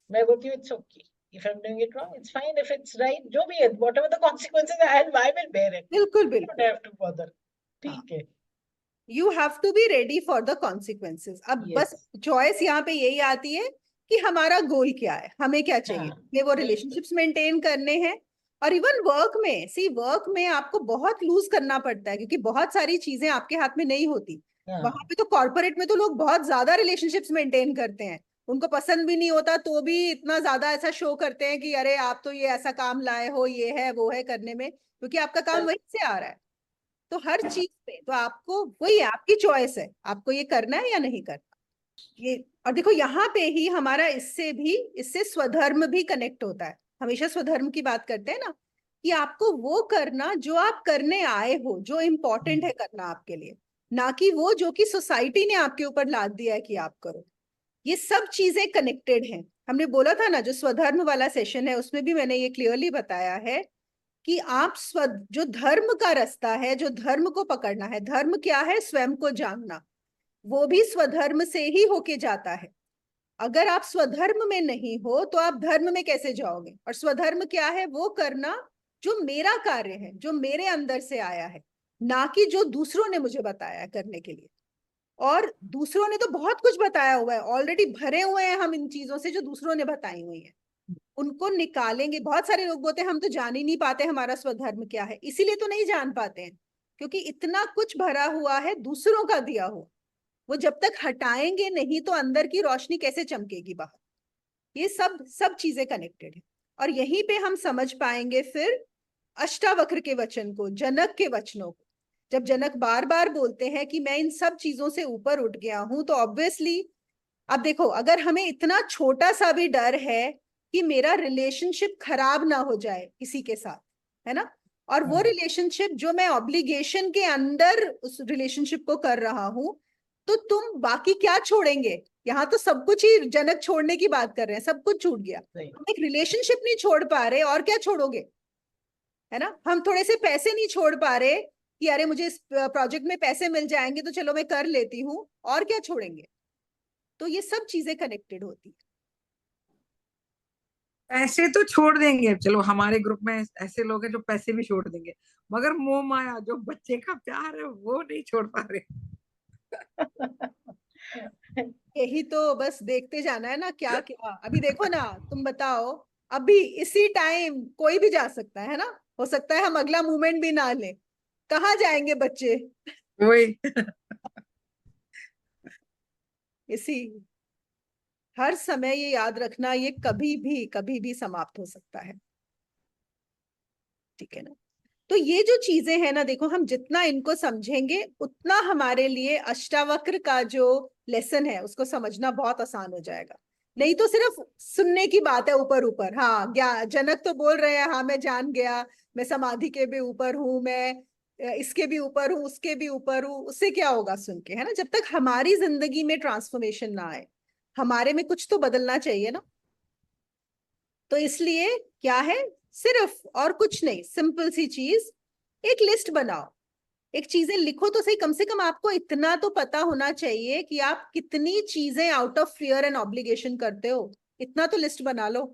मैं बोलती हूँ it's okay, if I'm doing it wrong, it's fine. If it's right, जो भी है, whatever the consequences, I will bear it.
बिल्कुल
You don't
बिल्कुल।
have to bother. ठीक है।
You have to be ready for the consequences. अब बस
Yes.
Choice यहाँ पे यही आती है कि हमारा गोल क्या है, हमें क्या चाहिए,
हाँ,
हमें वो
बिल्कुल।
रिलेशनशिप्स मेंटेन करने हैं। और इवन वर्क में, सी वर्क में आपको बहुत लूज करना पड़ता है क्योंकि बहुत सारी चीजें आपके हाथ में नहीं होती।
हाँ,
वहां पे तो कॉर्पोरेट में तो लोग बहुत ज्यादा रिलेशनशिप्स मेंटेन करते हैं, उनको पसंद भी नहीं होता तो भी इतना ज्यादा ऐसा शो करते हैं कि अरे आप तो ये ऐसा काम लाए हो, ये है वो है करने में, क्योंकि आपका काम वहीं से आ रहा है। तो हर चीज पे तो आपको वही है, आपकी चॉइस है, आपको ये करना है या नहीं करना ये। और देखो यहाँ पे ही हमारा इससे स्वधर्म भी कनेक्ट होता है। हमेशा स्वधर्म की बात करते हैं ना, कि आपको वो करना जो आप करने आए हो, जो इम्पोर्टेंट है करना आपके लिए, ना कि वो जो कि सोसाइटी ने आपके ऊपर लाद दिया है कि आप करो। ये सब चीजें कनेक्टेड हैं। हमने बोला था ना, जो स्वधर्म वाला सेशन है उसमें भी मैंने ये क्लियरली बताया है कि आप जो धर्म का रास्ता है, जो धर्म को पकड़ना है, धर्म क्या है, स्वयं को जानना, वो भी स्वधर्म से ही होके जाता है। अगर आप स्वधर्म में नहीं हो तो आप धर्म में कैसे जाओगे? और स्वधर्म क्या है? वो करना जो मेरा कार्य है, जो मेरे अंदर से आया है, ना कि जो दूसरों ने मुझे बताया है करने के लिए। और दूसरों ने तो बहुत कुछ बताया हुआ है, ऑलरेडी भरे हुए हैं हम इन चीजों से जो दूसरों ने बताई हुई है, उनको निकालेंगे। बहुत सारे लोग बोलते हैं हम तो जान ही नहीं पाते हमारा स्वधर्म क्या है, इसीलिए तो नहीं जान पाते हैं क्योंकि इतना कुछ भरा हुआ है दूसरों का दिया हुआ। वो जब तक हटाएंगे नहीं तो अंदर की रोशनी कैसे चमकेगी बाहर? ये सब सब चीजें कनेक्टेड है। और यहीं पे हम समझ पाएंगे फिर अष्टावक्र के वचन को, जनक के वचनों को। जब जनक बार बार बोलते हैं कि मैं इन सब चीजों से ऊपर उठ गया हूं, तो ऑब्वियसली अब देखो, अगर हमें इतना छोटा सा भी डर है कि मेरा रिलेशनशिप खराब ना हो जाए किसी के साथ, है ना, और वो रिलेशनशिप जो मैं ऑब्लिगेशन के अंदर उस रिलेशनशिप को कर रहा हूं, तो तुम बाकी क्या छोड़ेंगे? यहाँ तो सब कुछ ही जनक छोड़ने की बात कर रहे हैं, सब कुछ छूट गया, तुम एक रिलेशनशिप नहीं छोड़ पा रहे, और क्या छोड़ोगे? है ना, हम थोड़े से पैसे नहीं छोड़ पा रहे कि अरे मुझे इस प्रोजेक्ट में पैसे मिल जाएंगे तो चलो मैं कर लेती हूँ, और क्या छोड़ेंगे? तो ये सब चीजें कनेक्टेड होती है।
पैसे तो छोड़ देंगे, चलो हमारे ग्रुप में ऐसे लोग हैं जो पैसे भी छोड़ देंगे, मगर मोह माया जो बच्चे का प्यार है वो नहीं छोड़ पा रहे।
यही तो बस देखते जाना है ना, क्या क्या अभी देखो ना, तुम बताओ, अभी इसी टाइम कोई भी जा सकता है ना, हो सकता है हम अगला मूवमेंट भी ना लें, कहाँ जाएंगे बच्चे?
वही।
इसी हर समय ये याद रखना, ये कभी भी समाप्त हो सकता है। ठीक है ना। तो ये जो चीजें हैं ना, देखो हम जितना इनको समझेंगे उतना हमारे लिए अष्टावक्र का जो लेसन है उसको समझना बहुत आसान हो जाएगा। नहीं तो सिर्फ सुनने की बात है ऊपर ऊपर। हाँ, जनक तो बोल रहे हैं हाँ मैं जान गया, मैं समाधि के भी ऊपर हूं, मैं इसके भी ऊपर हूँ, उसके भी ऊपर हूँ, उससे क्या होगा सुन के, है ना। जब तक हमारी जिंदगी में ट्रांसफॉर्मेशन ना आए, हमारे में कुछ तो बदलना चाहिए ना। तो इसलिए क्या है, सिर्फ और कुछ नहीं, सिंपल सी चीज, एक लिस्ट बनाओ, एक चीजें लिखो तो सही। कम से कम आपको इतना तो पता होना चाहिए कि आप कितनी चीजें out of fear and obligation करते हो, इतना तो लिस्ट बना लो,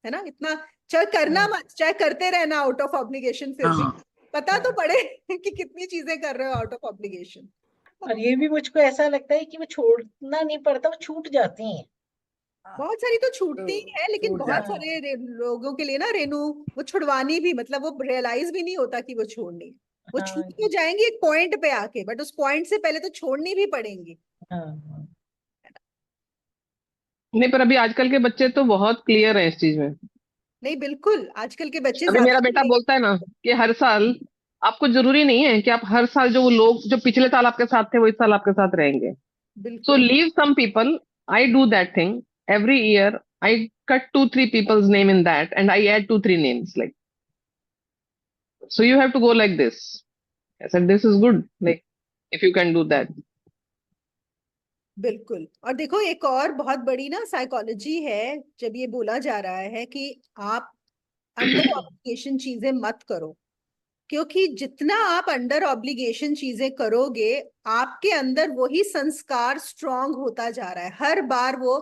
है ना। इतना चाहे करना मत, चाहे करते रहना आउट ऑफ ऑब्लिगेशन, फिर भी
हाँ
पता तो पड़े कि कितनी चीजें कर रहे हो आउट ऑफ ऑब्लिगेशन।
और ये भी मुझको ऐसा लगता है कि वो छोड़ना नहीं पड़ता, वो छूट जाती हैं।
बहुत सारी तो छूटती ही है, लेकिन
छूट
बहुत
जाती
हाँ
सारे लोगों के लिए ना रेनू, वो छुड़वानी भी, मतलब वो रियलाइज भी नहीं होता कि वो छोड़नी, वो छूट
हाँ
तो जाएंगी एक पॉइंट पे आके, बट उस पॉइंट से पहले तो छोड़नी भी पड़ेंगी।
हाँ हाँ।
नहीं, पर अभी आजकल के बच्चे तो बहुत क्लियर है इस चीज में।
नहीं बिल्कुल, आजकल के बच्चे
अभी
ज्यादा
मेरा बेटा
clear
बोलता है ना कि हर साल, आपको जरूरी नहीं है कि आप हर साल जो वो लोग जो पिछले साल आपके साथ थे वो इस साल आपके साथ रहेंगे।
है।
So
बिल्कुल
leave some people. I do that thing every year. I cut 2-3 people's name in that, and I add 2-3 names. Like, so you have to go like this. I said this is good. Like, if you can do that.
बिल्कुल। और देखो एक और बहुत बड़ी ना psychology है, जब ये बोला जा रहा है कि आप अंडर ऑब्लिगेशन चीजें मत करो, क्योंकि जितना आप अंडर ऑब्लिगेशन चीजें करोगे, आपके अंदर वही संस्कार स्ट्रांग होता जा रहा है हर बार। वो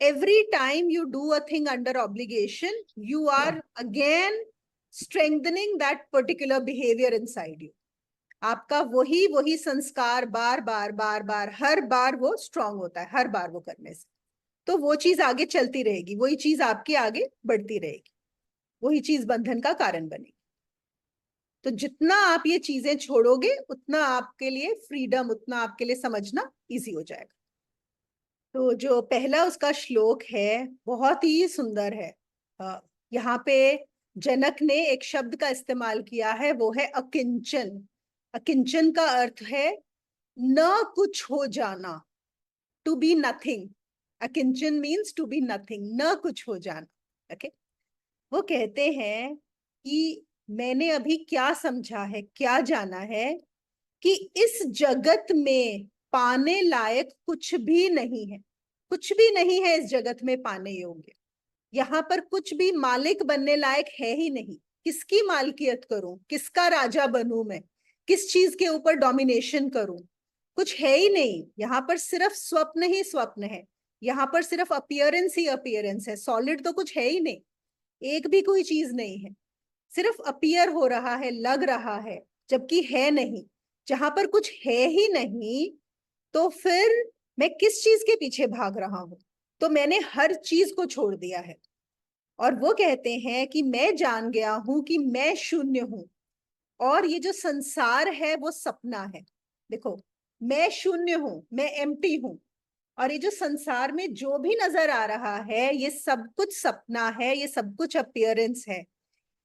every time you do a thing under obligation, you are again strengthening that particular behaviour inside you. आपका वही वही संस्कार बार बार बार बार हर बार वो स्ट्रांग होता है, हर बार वो करने से। तो वो चीज आगे चलती रहेगी, वही चीज आपकी आगे बढ़ती रहेगी, वही चीज बंधन का कारण बनेगी। तो जितना आप ये चीजें छोड़ोगे उतना आपके लिए फ्रीडम, उतना आपके लिए समझना इजी हो जाएगा। तो जो पहला उसका श्लोक है बहुत ही सुंदर है। यहाँ पे जनक ने एक शब्द का इस्तेमाल किया है, वो है अकिंचन। अकिंचन का अर्थ है न कुछ हो जाना, टू बी नथिंग। अकिंचन मीन्स टू बी नथिंग, न कुछ हो जाना। ओके, वो कहते हैं कि मैंने अभी क्या समझा है, क्या जाना है, कि इस जगत में पाने लायक कुछ भी नहीं है, कुछ भी नहीं है इस जगत में पाने योग्य। यहाँ पर कुछ भी मालिक बनने लायक है ही नहीं। किसकी मालकियत करूं, किसका राजा बनूं मैं, किस चीज के ऊपर डोमिनेशन करूं, कुछ है ही नहीं। यहाँ पर सिर्फ स्वप्न ही स्वप्न है, यहाँ पर सिर्फ अपीयरेंस ही अपीयरेंस है, सॉलिड तो कुछ है ही नहीं, एक भी कोई चीज नहीं है, सिर्फ अपीयर हो रहा है, लग रहा है, जबकि है नहीं। जहां पर कुछ है ही नहीं, तो फिर मैं किस चीज के पीछे भाग रहा हूं। तो मैंने हर चीज को छोड़ दिया है। और वो कहते हैं कि मैं जान गया हूं कि मैं शून्य हूं, और ये जो संसार है वो सपना है। देखो, मैं शून्य हूं, मैं एम्प्टी हूं, और ये जो संसार में जो भी नजर आ रहा है ये सब कुछ सपना है, ये सब कुछ अपीयरेंस है।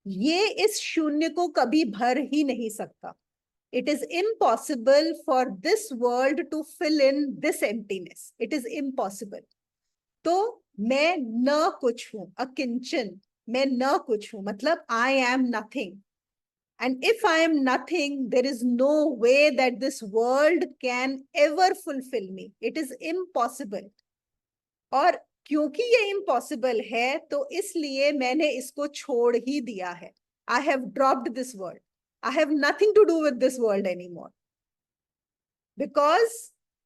ये इस शून्य को कभी भर ही नहीं सकता। It is impossible for this world to fill in this emptiness, it is impossible. तो मैं न कुछ हूं, अकिंचन, मैं न कुछ हूं, मतलब I am nothing. And if I am nothing, there is no way that this world can ever fulfill me. It is impossible. और क्योंकि ये इम्पॉसिबल है, तो इसलिए मैंने इसको छोड़ ही दिया है। I have dropped this world. I have nothing to do with this world anymore. Because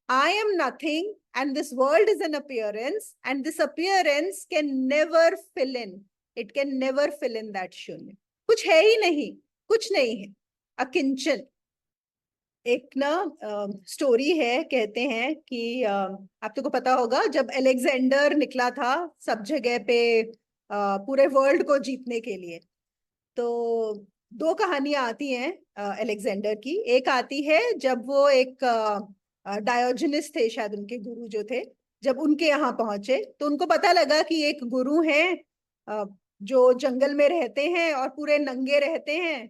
I am nothing and this world is an appearance, and this appearance can never fill in. It can never fill in that शून्य। कुछ है ही नहीं, कुछ नहीं है, अकिंचन। एक ना स्टोरी है, कहते हैं कि आप तो को पता होगा, जब अलेक्जेंडर निकला था सब जगह पे पूरे वर्ल्ड को जीतने के लिए, तो दो कहानियां आती हैं अलेक्जेंडर की। एक आती है जब वो एक डायोजनिस थे, शायद उनके गुरु जो थे, जब उनके यहाँ पहुंचे तो उनको पता लगा कि एक गुरु है जो जंगल में रहते हैं और पूरे नंगे रहते हैं।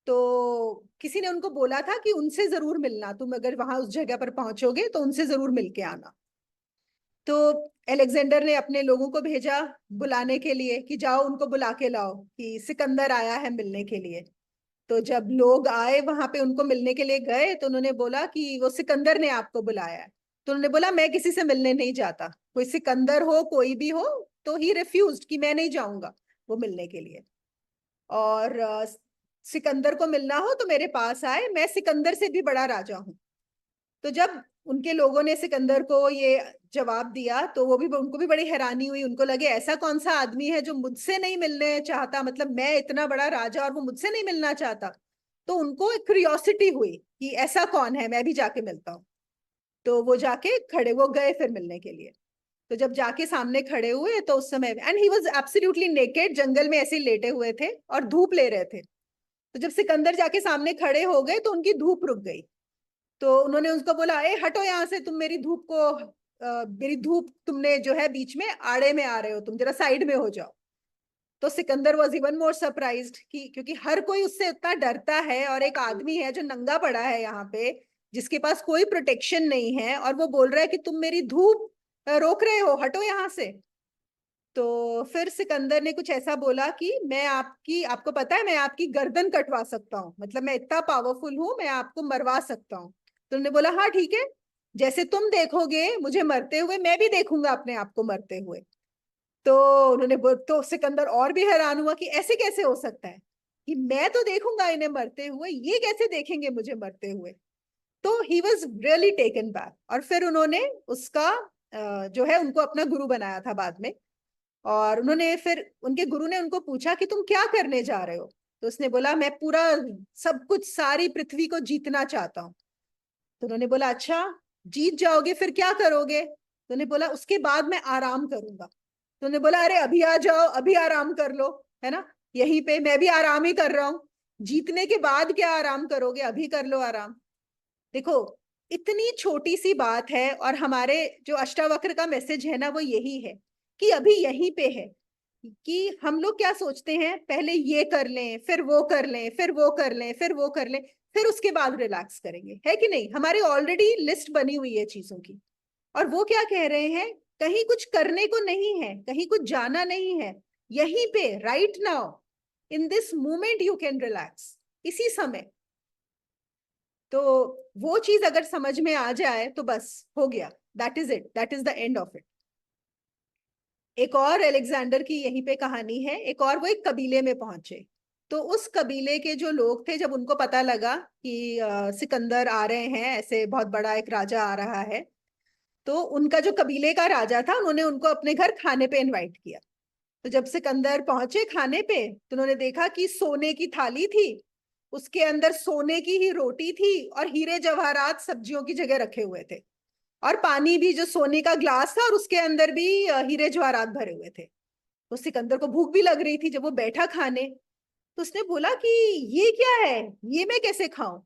तो किसी ने उनको बोला था कि उनसे जरूर मिलना, तुम अगर वहां उस जगह पर पहुंचोगे तो उनसे जरूर मिलके आना। तो अलेक्जेंडर ने अपने लोगों को भेजा बुलाने के लिए कि जाओ उनको बुला के लाओ कि सिकंदर आया है मिलने के लिए। तो जब लोग आए वहां पे उनको मिलने के लिए गए तो उन्होंने बोला कि वो सिकंदर ने आपको बुलाया है। तो उन्होंने बोला मैं किसी से मिलने नहीं जाता, कोई सिकंदर हो कोई भी हो। तो ही रिफ्यूज्ड कि मैं नहीं जाऊंगा वो मिलने के लिए। और सिकंदर को मिलना हो तो मेरे पास आए, मैं सिकंदर से भी बड़ा राजा हूं। तो जब उनके लोगों ने सिकंदर को ये जवाब दिया तो वो भी, उनको भी बड़ी हैरानी हुई। उनको लगे ऐसा कौन सा आदमी है जो मुझसे नहीं मिलने चाहता, मतलब मैं इतना बड़ा राजा और वो मुझसे नहीं मिलना चाहता। तो उनको एक क्यूरियोसिटी हुई कि ऐसा कौन है, मैं भी जाके मिलता हूँ। तो वो जाके खड़े, वो गए फिर मिलने के लिए। तो जब जाके सामने खड़े हुए तो उस समय, and he was absolutely naked, जंगल में ऐसे ही लेटे हुए थे और धूप ले रहे थे। तो जब सिकंदर जाके सामने खड़े हो गए तो उनकी धूप रुक गई। तो उन्होंने उसको बोला, ए हटो यहाँ से, तुम मेरी धूप को मेरी धूप तुमने जो है बीच में आड़े में आ रहे हो, तुम जरा साइड में हो जाओ। तो Sikandar was even more surprised कि क्योंकि हर कोई उससे इतना डरता है और एक आदमी है जो नंगा पड़ा है यहाँ पे, जिसके पास कोई प्रोटेक्शन नहीं है, और वो बोल रहा है कि तुम मेरी धूप रोक रहे हो, हटो यहाँ से। तो फिर सिकंदर ने कुछ ऐसा बोला कि मैं आपकी, आपको पता है मैं आपकी गर्दन कटवा सकता हूँ, मतलब मैं इतना पावरफुल हूँ, मैं आपको मरवा सकता हूँ। तो उन्होंने बोला हाँ ठीक है, जैसे तुम देखोगे मुझे मरते हुए मैं भी देखूंगा अपने आप को मरते हुए। तो तो सिकंदर और भी हैरान हुआ कि ऐसे कैसे हो सकता है कि मैं तो देखूंगा इन्हें मरते हुए, ये कैसे देखेंगे मुझे मरते हुए। तो he was really taken back. और फिर उन्होंने उसका जो है उनको अपना गुरु बनाया था बाद में। और उन्होंने फिर, उनके गुरु ने उनको पूछा कि तुम क्या करने जा रहे हो। तो उसने बोला मैं पूरा सब कुछ, सारी पृथ्वी को जीतना चाहता हूँ। तो उन्होंने बोला अच्छा, जीत जाओगे फिर क्या करोगे। तो उन्होंने बोला उसके बाद मैं आराम करूंगा। तो उन्होंने बोला अरे अभी आ जाओ, अभी आराम कर लो, है ना, यहीं पे मैं भी आराम ही कर रहा हूँ। जीतने के बाद क्या आराम करोगे, अभी कर लो आराम। देखो इतनी छोटी सी बात है, और हमारे जो अष्टावक्र का मैसेज है ना वो यही है कि अभी यहीं पे है। कि हम लोग क्या सोचते हैं, पहले ये कर लें फिर वो कर लें फिर वो कर लें फिर वो कर लें, फिर उसके बाद रिलैक्स करेंगे, है कि नहीं। हमारी ऑलरेडी लिस्ट बनी हुई है चीजों की। और वो क्या कह रहे हैं, कहीं कुछ करने को नहीं है, कहीं कुछ जाना नहीं है, यहीं पे right now in this moment you can relax, इसी समय। तो वो चीज अगर समझ में आ जाए तो बस हो गया, that is it, that is the end of it. एक और अलेक्जेंडर की यहीं पे कहानी है। एक और, वो एक कबीले में पहुंचे। तो उस कबीले के जो लोग थे, जब उनको पता लगा कि सिकंदर आ रहे हैं, ऐसे बहुत बड़ा एक राजा आ रहा है, तो उनका जो कबीले का राजा था उन्होंने उनको अपने घर खाने पे इनवाइट किया। तो जब सिकंदर पहुंचे खाने पे तो उन्होंने देखा कि सोने की थाली थी, उसके अंदर सोने की ही रोटी थी, और हीरे जवाहरात सब्जियों की जगह रखे हुए थे, और पानी भी जो सोने का ग्लास था और उसके अंदर भी हीरे जवाहरात भरे हुए थे। तो सिकंदर को भूख भी लग रही थी जब वो बैठा खाने। तो उसने बोला कि ये क्या है, ये मैं कैसे खाऊं।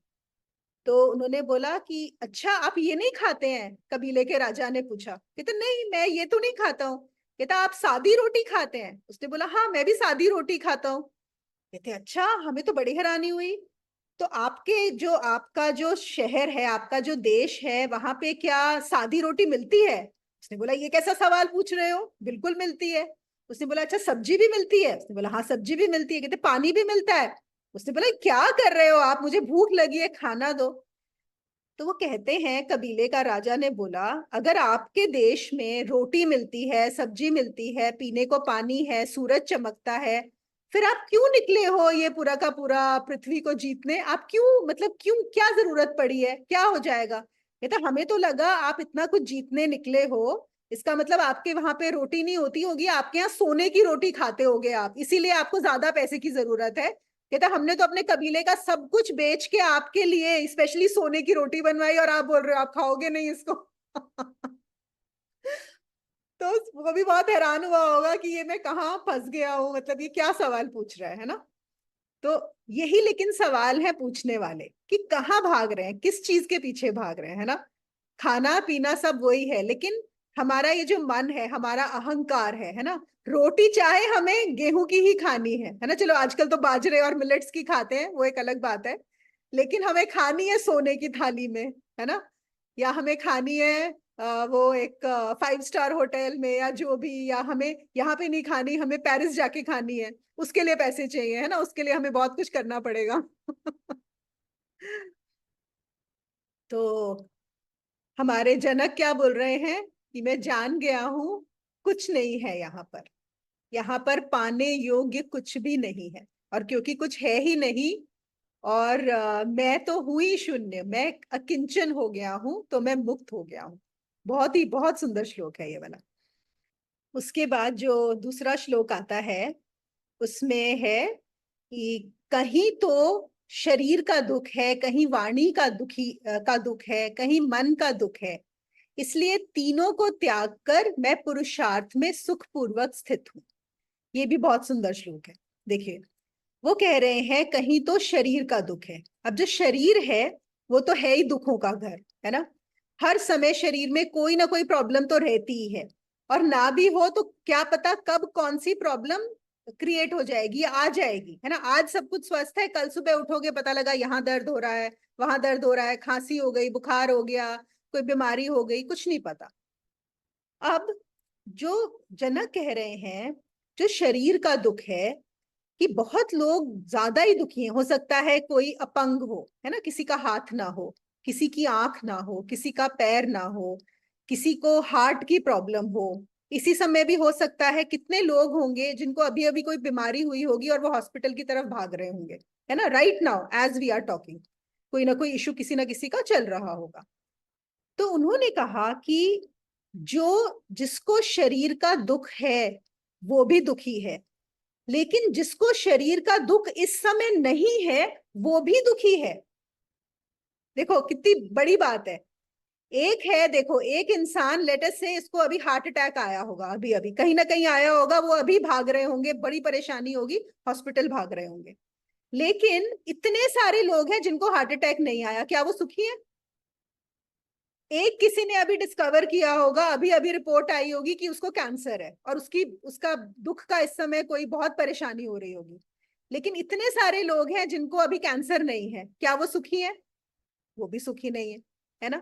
तो उन्होंने बोला कि अच्छा आप ये नहीं खाते हैं, कबीले के राजा ने पूछा। कहते नहीं मैं ये तो नहीं खाता हूँ। कहता आप सादी रोटी खाते हैं। उसने बोला हाँ मैं भी सादी रोटी खाता हूँ। कहते अच्छा, हमें तो बड़ी हैरानी हुई। तो आपके जो, आपका जो शहर है, आपका जो देश है, वहां पे क्या सादी रोटी मिलती है। उसने बोला ये कैसा सवाल पूछ रहे हो, बिल्कुल मिलती है। उसने बोला अच्छा सब्जी भी मिलती है। उसने बोला हाँ सब्जी भी मिलती है। कहते पानी भी मिलता है। उसने बोला क्या कर रहे हो आप, मुझे भूख लगी है, खाना दो। तो वो कहते हैं, कबीले का राजा ने बोला अगर आपके देश में रोटी मिलती है, सब्जी मिलती है, पीने को पानी है, सूरज चमकता है, फिर आप क्यों निकले हो ये पूरा का पूरा पृथ्वी को जीतने, आप क्यों, मतलब क्यों, क्या जरूरत पड़ी है, क्या हो जाएगा। कहता हमें तो लगा आप इतना कुछ जीतने निकले हो, इसका मतलब आपके वहां पे रोटी नहीं होती होगी, आपके यहाँ सोने की रोटी खाते होगे आप, इसीलिए आपको ज्यादा पैसे की जरूरत है। कहता हमने तो अपने कबीले का सब कुछ बेच के आपके लिए स्पेशली सोने की रोटी बनवाई, और आप बोल रहे हो आप खाओगे नहीं इसको। तो वो भी बहुत हैरान हुआ होगा कि ये मैं कहाँ फंस गया हूँ, मतलब ये क्या सवाल पूछ रहा है ना। तो यही लेकिन सवाल है पूछने वाले कि कहाँ भाग रहे हैं, किस चीज के पीछे भाग रहे हैं, है ना। खाना पीना सब वही है, लेकिन हमारा ये जो मन है, हमारा अहंकार है ना, रोटी चाहे हमें गेहूं की ही खानी है ना, चलो आजकल तो बाजरे और मिलेट्स की खाते हैं, वो एक अलग बात है, लेकिन हमें खानी है सोने की थाली में, है ना, या हमें खानी है वो एक 5 स्टार होटल में, या जो भी, या हमें यहाँ पे नहीं खानी, हमें पेरिस जाके खानी है, उसके लिए पैसे चाहिए, है ना, उसके लिए हमें बहुत कुछ करना पड़ेगा। तो हमारे जनक क्या बोल रहे हैं कि मैं जान गया हूं कुछ नहीं है यहाँ पर पाने योग्य कुछ भी नहीं है, और क्योंकि कुछ है ही नहीं, और मैं तो हुई शून्य, मैं अकिंचन हो गया हूं, तो मैं मुक्त हो गया हूं। बहुत सुंदर श्लोक है ये वाला। उसके बाद जो दूसरा श्लोक आता है उसमें है कि कहीं तो शरीर का दुख है, कहीं वाणी का दुख है, कहीं मन का दुख है, इसलिए तीनों को त्याग कर मैं पुरुषार्थ में सुखपूर्वक स्थित हूं। ये भी बहुत सुंदर श्लोक है। देखिए, वो कह रहे हैं कहीं तो शरीर का दुख है। अब जो शरीर है वो तो है ही दुखों का घर, है ना, हर समय शरीर में कोई ना कोई प्रॉब्लम तो रहती ही है, और ना भी हो तो क्या पता कब कौन सी प्रॉब्लम क्रिएट हो जाएगी, आ जाएगी, है ना। आज सब कुछ स्वस्थ है, कल सुबह उठोगे पता लगा यहाँ दर्द हो रहा है, वहां दर्द हो रहा है, खांसी हो गई, बुखार हो गया, कोई बीमारी हो गई, कुछ नहीं पता। अब जो जनक कह रहे हैं जो शरीर का दुख है, कि बहुत लोग ज्यादा ही दुखी हैं, हो सकता है कोई अपंग हो, है ना, किसी का हाथ ना हो, किसी की आंख ना हो, किसी का पैर ना हो, किसी को हार्ट की प्रॉब्लम हो, इसी समय भी हो सकता है कितने लोग होंगे जिनको अभी अभी कोई बीमारी हुई होगी और वो हॉस्पिटल की तरफ भाग रहे होंगे, है ना, right now as we are talking, कोई ना कोई इशू किसी ना किसी का चल रहा होगा। तो उन्होंने कहा कि जिसको शरीर का दुख है वो भी दुखी है, लेकिन जिसको शरीर का दुख इस समय नहीं है वो भी दुखी है। देखो कितनी बड़ी बात है। एक है, देखो एक इंसान, लेटेस्ट से इसको अभी हार्ट अटैक आया होगा, अभी अभी कहीं ना कहीं आया होगा, वो अभी भाग रहे होंगे, बड़ी परेशानी होगी, हॉस्पिटल भाग रहे होंगे। लेकिन इतने सारे लोग हैं जिनको हार्ट अटैक नहीं आया, क्या वो सुखी है? एक किसी ने अभी डिस्कवर किया होगा, अभी अभी रिपोर्ट आई होगी कि उसको कैंसर है, और उसका दुख का इस समय कोई बहुत परेशानी हो रही होगी, लेकिन इतने सारे लोग हैं जिनको अभी कैंसर नहीं है, क्या वो सुखी है? वो भी सुखी नहीं है ना।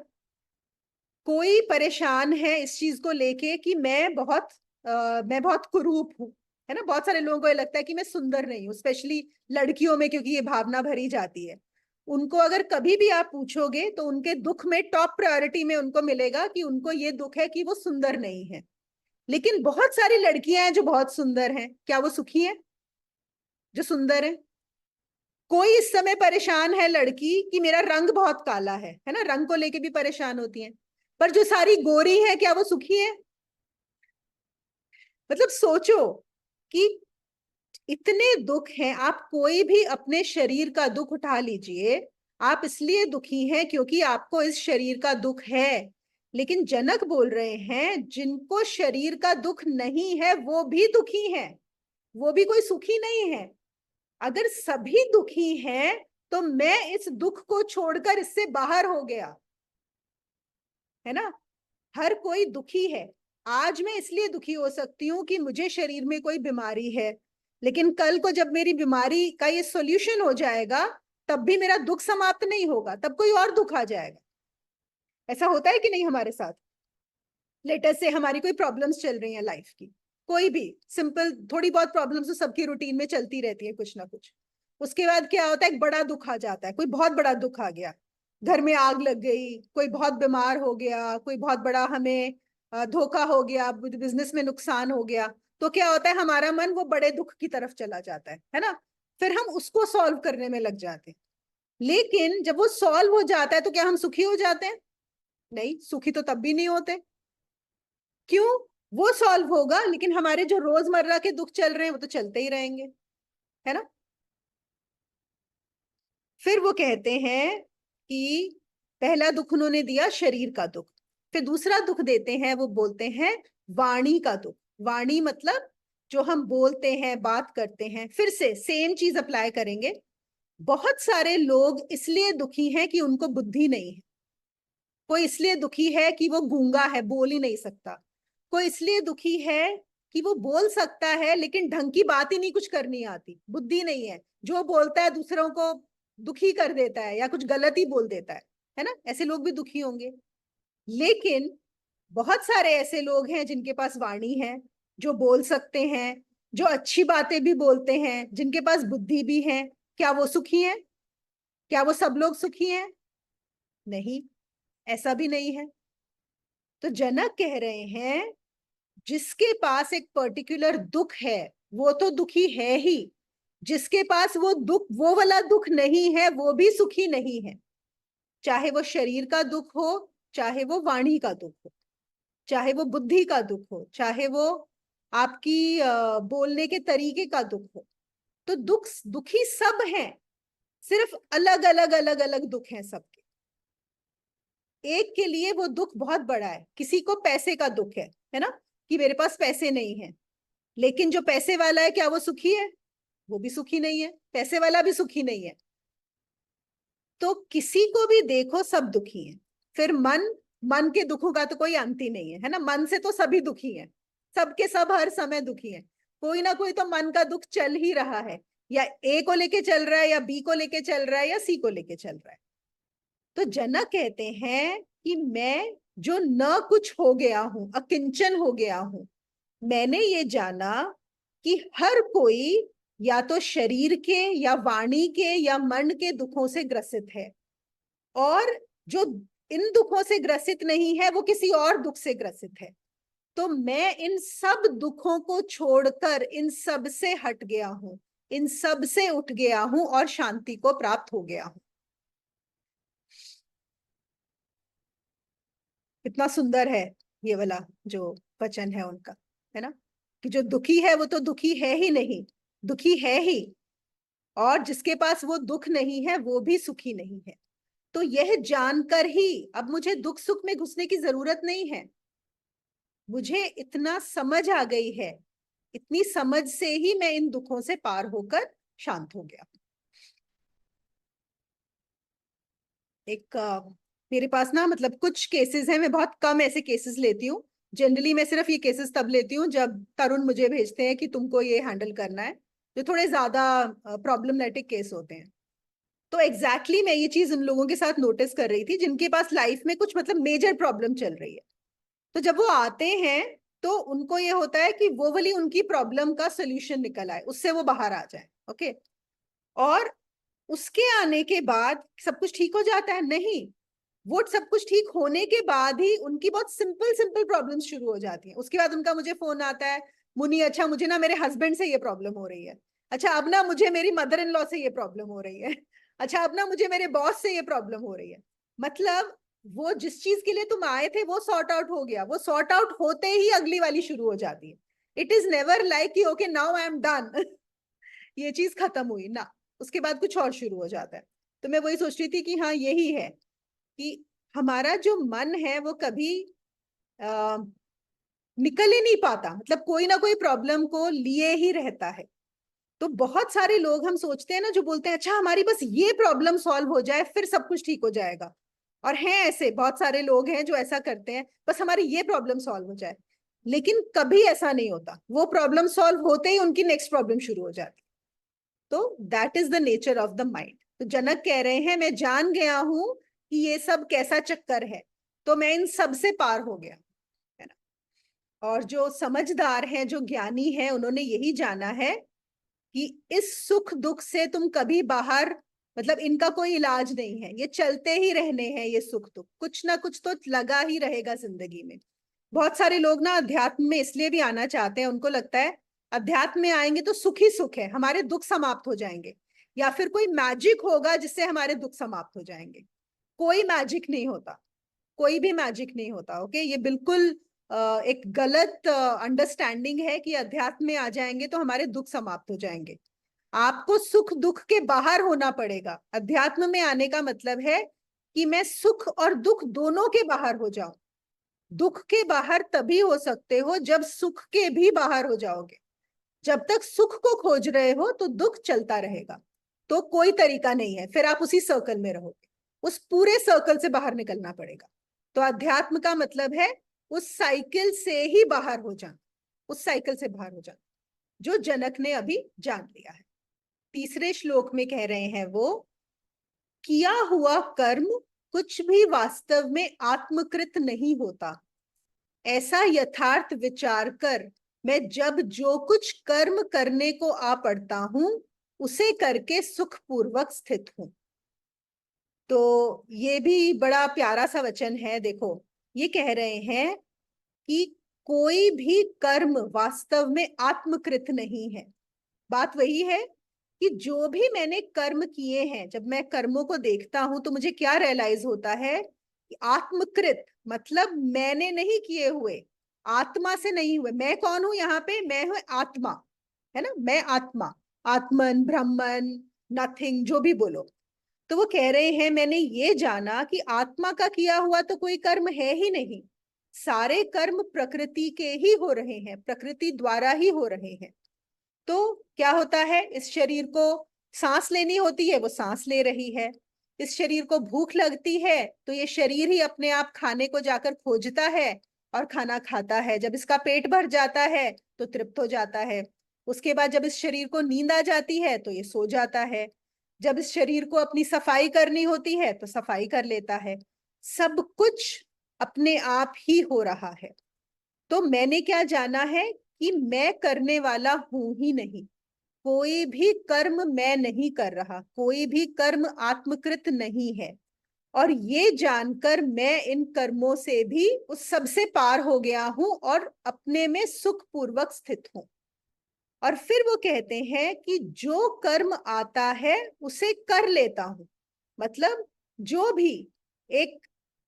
कोई परेशान है इस चीज को लेके कि मैं बहुत कुरूप हूं, है ना, बहुत सारे लोगों को ये लगता है कि मैं सुंदर नहीं हूं, स्पेशली लड़कियों में, क्योंकि ये भावना भरी जाती है। उनको अगर कभी भी आप पूछोगे तो उनके दुख में टॉप प्रायोरिटी में उनको मिलेगा कि उनको ये दुख है कि वो सुंदर नहीं है। लेकिन बहुत सारी लड़कियां हैं जो बहुत सुंदर हैं, क्या वो सुखी हैं जो सुंदर है? कोई इस समय परेशान है लड़की कि मेरा रंग बहुत काला है ना, रंग को लेके भी परेशान होती है, पर जो सारी गोरी है क्या वो सुखी है? मतलब सोचो कि इतने दुख हैं, आप कोई भी अपने शरीर का दुख उठा लीजिए, आप इसलिए दुखी हैं क्योंकि आपको इस शरीर का दुख है। लेकिन जनक बोल रहे हैं जिनको शरीर का दुख नहीं है वो भी दुखी हैं, वो भी कोई सुखी नहीं है। अगर सभी दुखी हैं तो मैं इस दुख को छोड़कर इससे बाहर हो गया, है ना। हर कोई दुखी है। आज मैं इसलिए दुखी हो सकती हूँ कि मुझे शरीर में कोई बीमारी है, लेकिन कल को जब मेरी बीमारी का ये सॉल्यूशन हो जाएगा तब भी मेरा दुख समाप्त नहीं होगा, तब कोई और दुख आ जाएगा। ऐसा होता है कि नहीं हमारे साथ? लेटेस्ट से हमारी कोई प्रॉब्लम्स चल रही हैं लाइफ की, कोई भी सिंपल थोड़ी बहुत प्रॉब्लम्स तो सबकी रूटीन में चलती रहती है कुछ ना कुछ। उसके बाद क्या होता है, एक बड़ा दुख आ जाता है, कोई बहुत बड़ा दुख आ गया, घर में आग लग गई, कोई बहुत बीमार हो गया, कोई बहुत बड़ा हमें धोखा हो गया, बिजनेस में नुकसान हो गया, तो क्या होता है हमारा मन वो बड़े दुख की तरफ चला जाता है ना, फिर हम उसको सॉल्व करने में लग जाते हैं। लेकिन जब वो सॉल्व हो जाता है तो क्या हम सुखी हो जाते हैं? नहीं, सुखी तो तब भी नहीं होते। क्यों? वो सॉल्व होगा लेकिन हमारे जो रोजमर्रा के दुख चल रहे हैं वो तो चलते ही रहेंगे, है ना। फिर वो कहते हैं कि पहला दुख उन्होंने दिया शरीर का दुख, फिर दूसरा दुख देते हैं, वो बोलते हैं वाणी का दुख। वाणी मतलब जो हम बोलते हैं, बात करते हैं। फिर से सेम चीज अप्लाई करेंगे। बहुत सारे लोग इसलिए दुखी हैं कि उनको बुद्धि नहीं है। कोई इसलिए दुखी है कि वो गूंगा है, बोल ही नहीं सकता। कोई इसलिए दुखी है कि वो बोल सकता है लेकिन ढंग की बात ही नहीं, कुछ करनी आती, बुद्धि नहीं है, जो बोलता है दूसरों को दुखी कर देता है या कुछ गलत ही बोल देता है ना, ऐसे लोग भी दुखी होंगे। लेकिन बहुत सारे ऐसे लोग हैं जिनके पास वाणी है, जो बोल सकते हैं, जो अच्छी बातें भी बोलते हैं, जिनके पास बुद्धि भी है। क्या वो सुखी हैं? क्या वो सब लोग सुखी हैं? नहीं, ऐसा भी नहीं है। तो जनक कह रहे हैं जिसके पास एक पर्टिकुलर दुख है वो तो दुखी है ही, जिसके पास वो दुख, वो वाला दुख नहीं है, वो भी सुखी नहीं है। चाहे वो शरीर का दुख हो, चाहे वो वाणी का दुख हो, चाहे वो बुद्धि का दुख हो, चाहे वो आपकी बोलने के तरीके का दुख हो। तो दुखी सब हैं, सिर्फ अलग अलग अलग अलग दुख हैं सबके। एक के लिए वो दुख बहुत बड़ा है, किसी को पैसे का दुख है ना, कि मेरे पास पैसे नहीं है। लेकिन जो पैसे वाला है, क्या वो सुखी है? वो भी सुखी नहीं है, पैसे वाला भी सुखी नहीं है। तो किसी को भी देखो सब दुखी हैं। फिर मन के दुखों का तो कोई अंत ही नहीं है ना, मन से तो सभी दुखी हैं, सबके सब हर समय दुखी हैं। कोई ना कोई तो मन का दुख चल ही रहा है, या ए को लेके चल रहा है, या बी को लेके चल रहा है, या सी को लेके चल रहा है। तो जनक कहते हैं कि मैं जो न कुछ हो गया हूं, अकिंचन हो गया हूं, मैंने ये जाना कि हर कोई या तो शरीर के या वाणी के या मन के दुखों से ग्रसित है, और जो इन दुखों से ग्रसित नहीं है वो किसी और दुख से ग्रसित है। तो मैं इन सब दुखों को छोड़कर इन सब से हट गया हूं, इन सब से उठ गया हूं और शांति को प्राप्त हो गया हूं। कितना सुंदर है ये वाला जो वचन है उनका, है ना, कि जो दुखी है वो तो दुखी है ही नहीं, दुखी है ही, और जिसके पास वो दुख नहीं है वो भी सुखी नहीं है। तो यह जानकर ही अब मुझे दुख सुख में घुसने की जरूरत नहीं है। मुझे इतना समझ आ गई है, इतनी समझ से ही मैं इन दुखों से पार होकर शांत हो गया। एक मेरे पास ना, मतलब कुछ केसेस हैं, मैं बहुत कम ऐसे केसेस लेती हूँ। जनरली मैं सिर्फ ये केसेस तब लेती हूँ जब तरुण मुझे भेजते हैं कि तुमको ये हैंडल करना है, जो थोड़े ज्यादा प्रॉब्लमेटिक केस होते हैं। तो एग्जैक्टली मैं ये चीज उन लोगों के साथ नोटिस कर रही थी जिनके पास लाइफ में कुछ मतलब मेजर प्रॉब्लम चल रही है। तो जब वो आते हैं तो उनको ये होता है कि वो वाली उनकी प्रॉब्लम का सोल्यूशन निकल आए, उससे वो बाहर आ जाए। ओके, और उसके आने के बाद सब कुछ ठीक हो जाता है? नहीं, वो सब कुछ ठीक होने के बाद ही उनकी बहुत सिंपल सिंपल प्रॉब्लम्स शुरू हो जाती हैं। उसके बाद उनका मुझे फोन आता है, मुनी अच्छा मुझे ना मेरे हस्बैंड से ये प्रॉब्लम हो रही है, अच्छा अब ना मुझे मेरी मदर इन लॉ से ये प्रॉब्लम हो रही है, अच्छा अब ना मुझे मेरे बॉस से ये प्रॉब्लम हो रही है। मतलब वो जिस चीज के लिए तुम आए थे वो सॉर्ट आउट हो गया, वो सॉर्ट आउट होते ही अगली वाली शुरू हो जाती है। इट इज नेवर लाइक कि okay now I am done ये चीज खत्म हुई ना, उसके बाद कुछ और शुरू हो जाता है। तो मैं वही सोच रही थी कि हाँ यही है कि हमारा जो मन है वो कभी आ, निकल ही नहीं पाता, मतलब कोई ना कोई प्रॉब्लम को लिए ही रहता है। तो बहुत सारे लोग हम सोचते हैं ना, जो बोलते हैं अच्छा हमारी बस ये प्रॉब्लम सॉल्व हो जाए फिर सब कुछ ठीक हो जाएगा। और हैं ऐसे बहुत सारे लोग हैं जो ऐसा करते हैं, बस हमारी ये प्रॉब्लम सॉल्व हो जाए। लेकिन कभी ऐसा नहीं होता, वो प्रॉब्लम सॉल्व होते ही उनकी नेक्स्ट प्रॉब्लम शुरू हो जाती। तो that is the nature of the mind. तो जनक कह रहे हैं मैं जान गया हूं कि ये सब कैसा चक्कर है, तो मैं इन सब से पार हो गया, है ना। और जो समझदार हैं, जो ज्ञानी हैं, उन्होंने यही जाना है कि इस सुख दुख से तुम कभी बाहर, मतलब इनका कोई इलाज नहीं है, ये चलते ही रहने हैं। ये सुख दुख कुछ ना कुछ तो लगा ही रहेगा जिंदगी में। बहुत सारे लोग ना अध्यात्म में इसलिए भी आना चाहते हैं, उनको लगता है अध्यात्म में आएंगे तो सुख ही सुख है, हमारे दुख समाप्त हो जाएंगे, या फिर कोई मैजिक होगा जिससे हमारे दुख समाप्त हो जाएंगे। कोई मैजिक नहीं होता, कोई भी मैजिक नहीं होता। ओके, ये बिल्कुल एक गलत अंडरस्टैंडिंग है कि अध्यात्म में आ जाएंगे तो हमारे दुख समाप्त हो जाएंगे। आपको सुख दुख के बाहर होना पड़ेगा। अध्यात्म में आने का मतलब है कि मैं सुख और दुख दोनों के बाहर हो जाऊं। दुख के बाहर तभी हो सकते हो जब सुख के भी बाहर हो जाओगे। जब तक सुख को खोज रहे हो तो दुख चलता रहेगा, तो कोई तरीका नहीं है, फिर आप उसी सर्कल में रहोगे। उस पूरे सर्कल से बाहर निकलना पड़ेगा। तो अध्यात्म का मतलब है उस साइकिल से ही बाहर हो जाना, उस साइकिल से बाहर हो जाना, जो जनक ने अभी जान लिया है। तीसरे श्लोक में कह रहे हैं वो, किया हुआ कर्म कुछ भी वास्तव में आत्मकृत नहीं होता, ऐसा यथार्थ विचार कर मैं जब जो कुछ कर्म करने को आ पड़ता हूं उसे करके सुखपूर्वक स्थित हूं। तो ये भी बड़ा प्यारा सा वचन है। देखो, ये कह रहे हैं कि कोई भी कर्म वास्तव में आत्मकृत नहीं है। बात वही है कि जो भी मैंने कर्म किए हैं, जब मैं कर्मों को देखता हूं तो मुझे क्या रियलाइज होता है कि आत्मकृत मतलब मैंने नहीं किए हुए, आत्मा से नहीं हुए। मैं कौन हूं यहाँ पे? मैं हूं आत्मा, है ना, मैं आत्मा, आत्मन, ब्रह्मन, नथिंग, जो भी बोलो। तो वो कह रहे हैं मैंने ये जाना कि आत्मा का किया हुआ तो कोई कर्म है ही नहीं, सारे कर्म प्रकृति के ही हो रहे हैं, प्रकृति द्वारा ही हो रहे हैं। तो क्या होता है, इस शरीर को सांस लेनी होती है, वो सांस ले रही है। इस शरीर को भूख लगती है तो ये शरीर ही अपने आप खाने को जाकर खोजता है और खाना खाता है। जब इसका पेट भर जाता है तो तृप्त हो जाता है। उसके बाद जब इस शरीर को नींद आ जाती है तो ये सो जाता है। जब इस शरीर को अपनी सफाई करनी होती है तो सफाई कर लेता है। सब कुछ अपने आप ही हो रहा है। तो मैंने क्या जाना है कि मैं करने वाला हूं ही नहीं, कोई भी कर्म मैं नहीं कर रहा, कोई भी कर्म आत्मकृत नहीं है। और ये जानकर मैं इन कर्मों से भी उस सबसे पार हो गया हूं और अपने में सुखपूर्वक स्थित हूं। और फिर वो कहते हैं कि जो कर्म आता है उसे कर लेता हूं। मतलब जो भी एक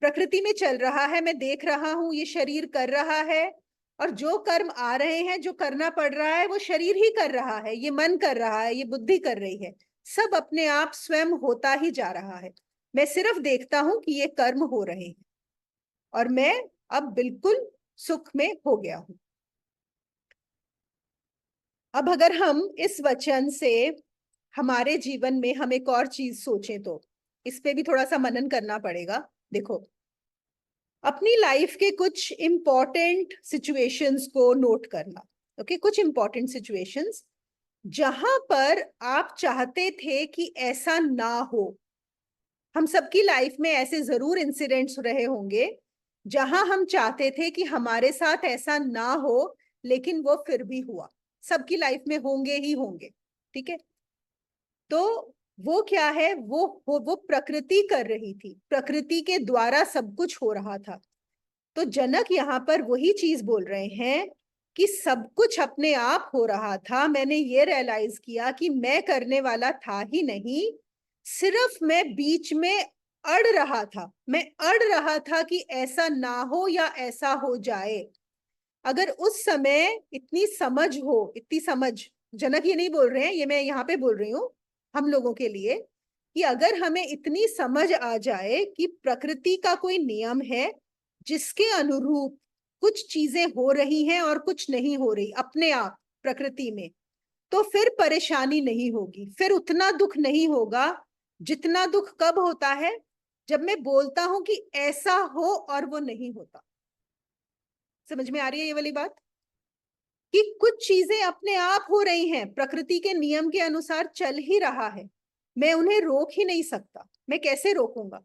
प्रकृति में चल रहा है, मैं देख रहा हूं ये शरीर कर रहा है, और जो कर्म आ रहे हैं, जो करना पड़ रहा है, वो शरीर ही कर रहा है, ये मन कर रहा है, ये बुद्धि कर रही है, सब अपने आप स्वयं होता ही जा रहा है। मैं सिर्फ देखता हूं कि ये कर्म हो रहे हैं और मैं अब बिल्कुल सुख में हो गया हूं। अब अगर हम इस वचन से हमारे जीवन में हम एक और चीज सोचें तो इस पे भी थोड़ा सा मनन करना पड़ेगा। देखो, अपनी लाइफ के कुछ इंपॉर्टेंट सिचुएशंस को नोट करना। ओके, कुछ इंपॉर्टेंट सिचुएशंस जहां पर आप चाहते थे कि ऐसा ना हो। हम सबकी लाइफ में ऐसे जरूर इंसिडेंट्स रहे होंगे जहां हम चाहते थे कि हमारे साथ ऐसा ना हो, लेकिन वो फिर भी हुआ। सबकी लाइफ में होंगे ही होंगे, ठीक है। तो वो क्या है, वो प्रकृति कर रही थी, प्रकृति के द्वारा सब कुछ हो रहा था। तो जनक यहाँ पर वही चीज बोल रहे हैं कि सब कुछ अपने आप हो रहा था। मैंने ये रियलाइज किया कि मैं करने वाला था ही नहीं, सिर्फ मैं बीच में अड़ रहा था। मैं अड़ रहा था कि ऐसा ना हो या ऐसा हो जाए। अगर उस समय इतनी समझ हो, इतनी समझ, जनक ये नहीं बोल रहे हैं, ये मैं यहाँ पे बोल रही हूँ हम लोगों के लिए, कि अगर हमें इतनी समझ आ जाए कि प्रकृति का कोई नियम है जिसके अनुरूप कुछ चीजें हो रही हैं और कुछ नहीं हो रही अपने आप प्रकृति में, तो फिर परेशानी नहीं होगी, फिर उतना दुख नहीं होगा जितना दुख कब होता है, जब मैं बोलता हूं कि ऐसा हो और वो नहीं होता। समझ में आ रही है ये वाली बात, कि कुछ चीजें अपने आप हो रही हैं, प्रकृति के नियम के अनुसार चल ही रहा है, मैं उन्हें रोक ही नहीं सकता। मैं कैसे रोकूंगा?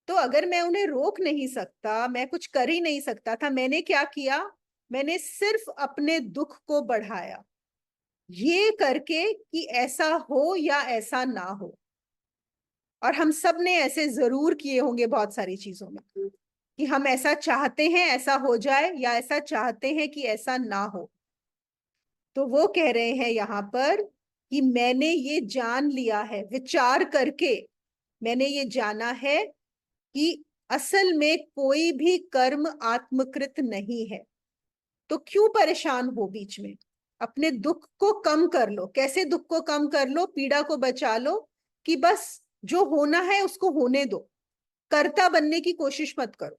तो अगर मैं उन्हें रोक नहीं सकता, मैं कुछ कर ही नहीं सकता था, मैंने क्या किया? मैंने सिर्फ अपने दुख को बढ़ाया, ये करके कि ऐसा हो या ऐसा ना हो। और हम सब ने ऐसे जरूर किए होंगे बहुत सारी चीजों में, कि हम ऐसा चाहते हैं ऐसा हो जाए, या ऐसा चाहते हैं कि ऐसा ना हो। तो वो कह रहे हैं यहाँ पर कि मैंने ये जान लिया है, विचार करके मैंने ये जाना है कि असल में कोई भी कर्म आत्मकृत नहीं है। तो क्यों परेशान हो बीच में? अपने दुख को कम कर लो। कैसे दुख को कम कर लो, पीड़ा को बचा लो, कि बस जो होना है उसको होने दो। कर्ता बनने की कोशिश मत करो,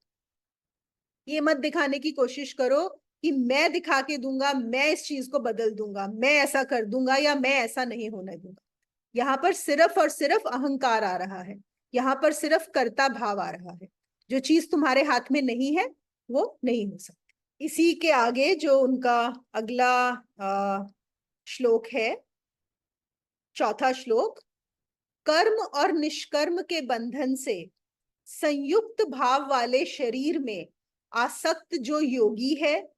ये मत दिखाने की कोशिश करो कि मैं दिखा के दूंगा, मैं इस चीज को बदल दूंगा, मैं ऐसा कर दूंगा, या मैं ऐसा नहीं होने दूंगा। यहाँ पर सिर्फ और सिर्फ अहंकार आ रहा है, यहाँ पर सिर्फ कर्ता भाव आ रहा है। जो चीज तुम्हारे हाथ में नहीं है वो नहीं हो सकते। इसी के आगे जो उनका अगला श्लोक है, चौथा श्लोक, कर्म और निष्कर्म के बंधन से संयुक्त भाव वाले शरीर में आसक्त जो योगी है,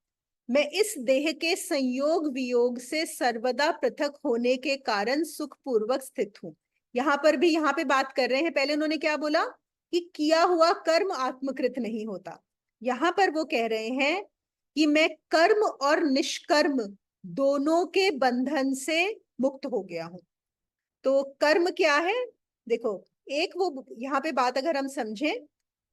मैं इस देह के संयोग वियोग से सर्वदा पृथक होने के कारण सुख पूर्वक स्थित हूं। यहां पर भी, यहां पे बात कर रहे हैं, पहले उन्होंने क्या बोला कि किया हुआ कर्म आत्मकृत नहीं होता। यहां पर वो कह रहे हैं कि मैं कर्म और निष्कर्म दोनों के बंधन से मुक्त हो गया हूं। तो कर्म क्या है? देखो, एक वो यहाँ पे बात अगर हम समझें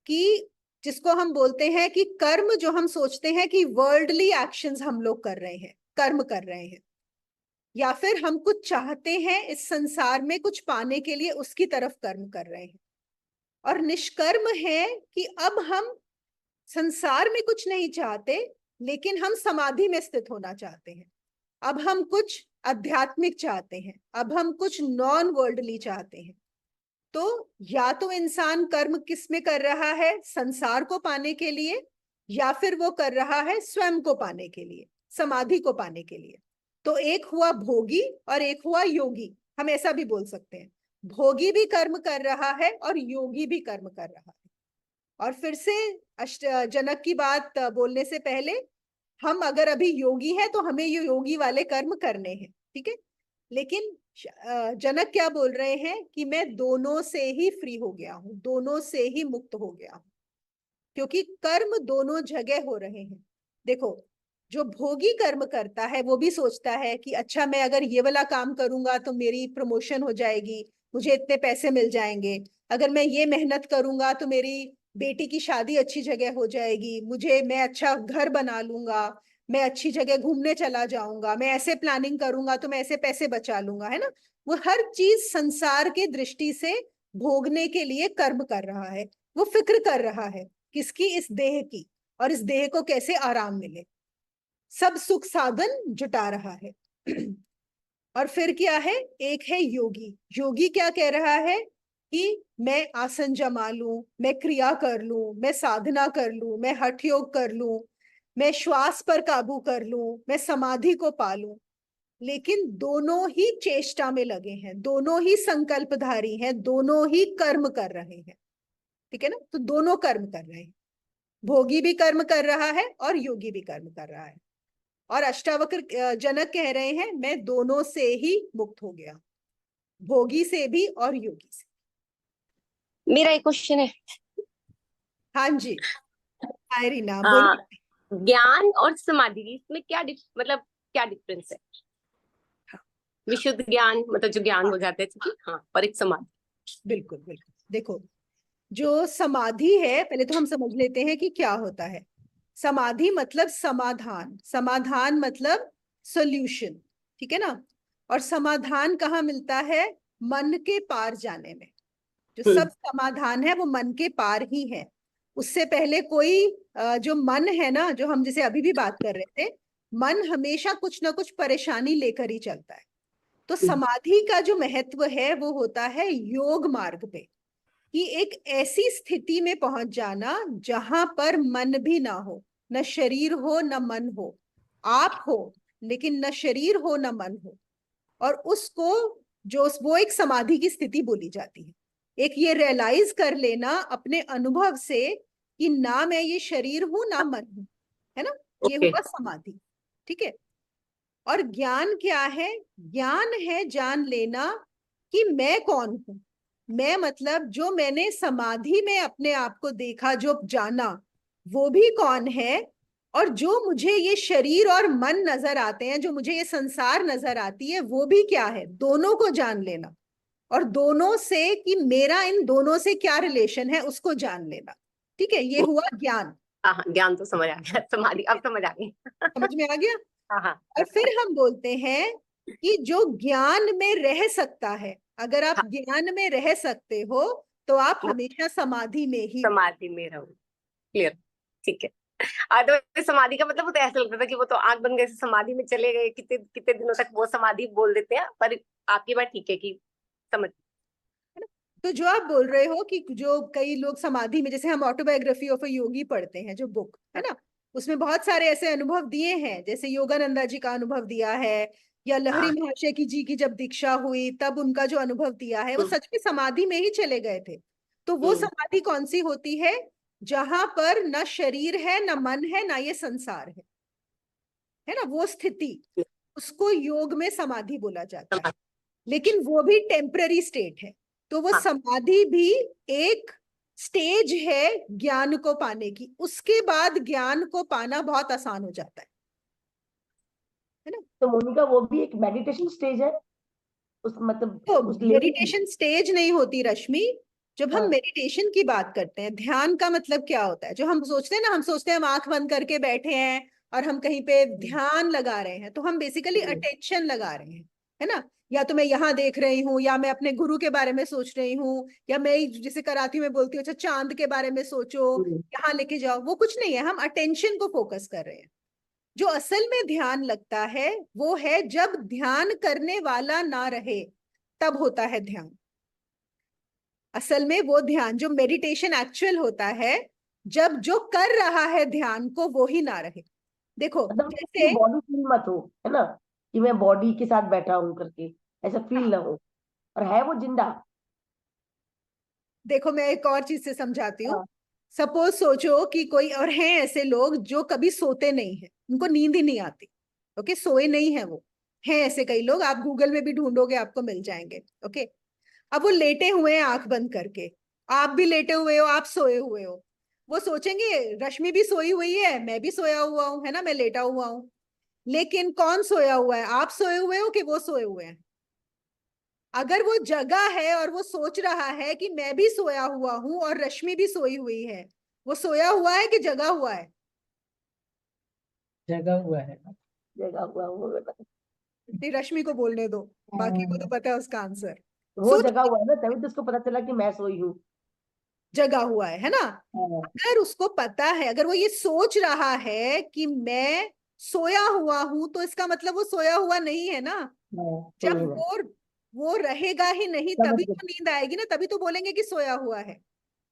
कि जिसको हम बोलते हैं कि कर्म, जो हम सोचते हैं कि वर्ल्डली एक्शंस हम लोग कर रहे हैं, कर्म कर रहे हैं, या फिर हम कुछ चाहते हैं इस संसार में कुछ पाने के लिए, उसकी तरफ कर्म कर रहे हैं। और निष्कर्म है कि अब हम संसार में कुछ नहीं चाहते, लेकिन हम समाधि में स्थित होना चाहते हैं। अब हम कुछ आध्यात्मिक चाहते हैं, अब हम कुछ नॉन वर्ल्डली चाहते हैं। तो या तो इंसान कर्म किस में कर रहा है? संसार को पाने के लिए, या फिर वो कर रहा है स्वयं को पाने के लिए, समाधि को पाने के लिए। तो एक हुआ भोगी और एक हुआ योगी, हम ऐसा भी बोल सकते हैं। भोगी भी कर्म कर रहा है और योगी भी कर्म कर रहा है। और फिर से जनक की बात बोलने से पहले, हम अगर अभी योगी हैं तो हमें ये योगी वाले कर्म करने हैं, ठीक है। लेकिन जनक क्या बोल रहे हैं कि मैं दोनों से ही फ्री हो गया हूं, दोनों से ही मुक्त हो गया हूं, क्योंकि कर्म दोनों जगह हो रहे हैं। देखो, जो भोगी कर्म करता है वो भी सोचता है कि अच्छा, मैं अगर ये वाला काम करूंगा तो मेरी प्रमोशन हो जाएगी, मुझे इतने पैसे मिल जाएंगे। अगर मैं ये मेहनत करूंगा तो मेरी बेटी की शादी अच्छी जगह हो जाएगी, मैं अच्छा घर बना लूंगा, मैं अच्छी जगह घूमने चला जाऊंगा, मैं ऐसे प्लानिंग करूंगा तो मैं ऐसे पैसे बचा लूंगा, है ना। वो हर चीज संसार के दृष्टि से भोगने के लिए कर्म कर रहा है। वो फिक्र कर रहा है किसकी? इस देह की, और इस देह को कैसे आराम मिले, सब सुख साधन जुटा रहा है। और फिर क्या है? एक है योगी। योगी क्या कह रहा है कि मैं आसन जमा लूं, मैं क्रिया कर लूं, मैं साधना कर लूं, मैं हठ योग कर लूं, मैं श्वास पर काबू कर लूं, मैं समाधि को पालूं। लेकिन दोनों ही चेष्टा में लगे हैं, दोनों ही संकल्पधारी हैं, दोनों ही कर्म कर रहे हैं, ठीक है ना। तो दोनों कर्म कर रहे हैं, भोगी भी कर्म कर रहा है और योगी भी कर्म कर रहा है। और अष्टावक्र जनक कह रहे हैं मैं दोनों से ही मुक्त हो गया, भोगी से भी और योगी से।
मेरा एक क्वेश्चन है।
हाँ जी, हाय रीना, बोलिए।
ज्ञान और समाधि इसमें क्या मतलब क्या डिफरेंस है? विशुद्ध ज्ञान मतलब जो ज्ञान हो जाता है, हाँ, और एक समाधि।
बिल्कुल बिल्कुल। देखो, जो समाधि है, पहले तो हम समझ लेते हैं कि क्या होता है। समाधि मतलब समाधान, समाधान मतलब सॉल्यूशन, ठीक है ना। और समाधान कहाँ मिलता है? मन के पार जाने में। जो सब समाधान है वो मन के पार ही है। उससे पहले कोई जो मन है ना, जो हम जैसे अभी भी बात कर रहे थे, मन हमेशा कुछ ना कुछ परेशानी लेकर ही चलता है। तो समाधि का जो महत्व है वो होता है योग मार्ग पे, कि एक ऐसी स्थिति में पहुंच जाना जहां पर मन भी ना हो, न शरीर हो न मन हो, आप हो लेकिन न शरीर हो न मन हो। और उसको, जो वो एक समाधि की स्थिति बोली जाती है। एक ये रियलाइज कर लेना अपने अनुभव से कि ना मैं ये शरीर हूं ना मन हूं, है ना। ये हुआ समाधि, ठीक है। और ज्ञान क्या है? ज्ञान है जान लेना कि मैं कौन हूं। मैं मतलब जो मैंने समाधि में अपने आप को देखा, जो जाना, वो भी कौन है। और जो मुझे ये शरीर और मन नजर आते हैं, जो मुझे ये संसार नजर आती है, वो भी क्या है, दोनों को जान लेना। और दोनों से कि मेरा इन दोनों से क्या रिलेशन है, उसको जान लेना, ठीक है। ये हुआ ज्ञान।
हाँ, ज्ञान तो समझ आ गया, समाधि अब समझ आ गई।
समझ में आ गया।
हाँ।
और फिर हम बोलते हैं कि जो ज्ञान में रह सकता है, अगर आप ज्ञान में रह सकते हो तो आप हमेशा समाधि में ही हो।
समाधि में रहो, क्लियर, ठीक है। तो समाधि का मतलब वो तो ऐसा लगता था कि वो तो आंख बंद गए समाधि में चले गए, कितने कितने दिनों तक वो समाधि बोल देते हैं। पर आपकी बात ठीक है कि समझ,
तो जो आप बोल रहे हो कि जो कई लोग समाधि में, जैसे हम ऑटोबायोग्राफी ऑफ अ योगी पढ़ते हैं जो बुक है ना, उसमें बहुत सारे ऐसे अनुभव दिए हैं, जैसे योगानंदा जी का अनुभव दिया है, या लहरी महाशय की जब दीक्षा हुई तब उनका जो अनुभव दिया है, वो सच में समाधि में ही चले गए थे। तो वो समाधि कौन सी होती है? जहां पर न शरीर है, न मन है, ना ये संसार है ना, वो स्थिति, उसको योग में समाधि बोला जाता है। लेकिन वो भी टेम्पररी स्टेट है। तो वो समाधि भी एक स्टेज है ज्ञान को पाने की। उसके बाद ज्ञान को पाना बहुत आसान हो जाता है ना।
तो मोनिका वो भी एक मेडिटेशन स्टेज है उस मतलब
तो
उस लेवल की?
मेडिटेशन स्टेज नहीं होती रश्मि। जब हम
हाँ।
मेडिटेशन की बात करते हैं, ध्यान का मतलब क्या होता है? जो हम सोचते हैं ना, हम सोचते हैं हम आंख बंद करके बैठे हैं और हम कहीं पे ध्यान लगा रहे हैं, तो हम बेसिकली अटेंशन लगा रहे हैं, है ना। या तो मैं यहाँ देख रही हूँ, या मैं अपने गुरु के बारे में सोच रही हूँ, या मैं जिसे कराती में बोलती हूँ, अच्छा चांद के बारे में सोचो, यहाँ लेके जाओ, वो कुछ नहीं है, हम अटेंशन को फोकस कर रहे हैं। जो असल में ध्यान लगता है वो है जब ध्यान करने वाला ना रहे, तब होता है ध्यान। असल में वो ध्यान, जो मेडिटेशन एक्चुअल होता है, जब जो कर रहा है ध्यान को वो ही ना रहे। देखो
मतलब
जैसे
बॉडी फील मत हो, है ना, कि मैं बॉडी के साथ बैठा हूं करके, ऐसा फील ना हो, और है वो जिंदा।
देखो मैं एक और चीज से समझाती हूँ।
हाँ।
सपोज सोचो कि कोई और है ऐसे लोग जो कभी सोते नहीं है, उनको नींद ही नहीं आती। ओके, सोए नहीं है वो, है ऐसे कई लोग, आप गूगल में भी ढूंढोगे आपको मिल जाएंगे। ओके, अब वो लेटे हुए हैं आंख बंद करके, आप भी लेटे हुए हो, आप सोए हुए हो। वो सोचेंगे रश्मि भी सोई हुई है, मैं भी सोया हुआ हूं, है ना, मैं लेटा हुआ हूं। लेकिन कौन सोया हुआ है? आप सोए हुए हो कि वो सोए हुए हैं? अगर वो जगा है और वो सोच रहा है कि मैं भी सोया हुआ हूं और रश्मि भी सोई हुई है, वो सोया हुआ है कि जगा हुआ है?
जगा हुआ है।
जगा हुआ वो
नहीं, रश्मि को बोलने दो, बाकी को तो पता है उसका आंसर।
वो जगा हुआ है ना, तभी तो उसको पता चला कि मैं सोई हूँ।
जगा हुआ है ना।
हाँ।
अगर उसको पता है, अगर वो ये सोच रहा है कि मैं सोया हुआ हूं, तो इसका मतलब वो सोया हुआ नहीं है ना।
हाँ,
जब
नहीं है।
वो रहेगा ही नहीं,
समझ
तभी
गई।
तो नींद आएगी ना, तभी तो बोलेंगे कि सोया हुआ है।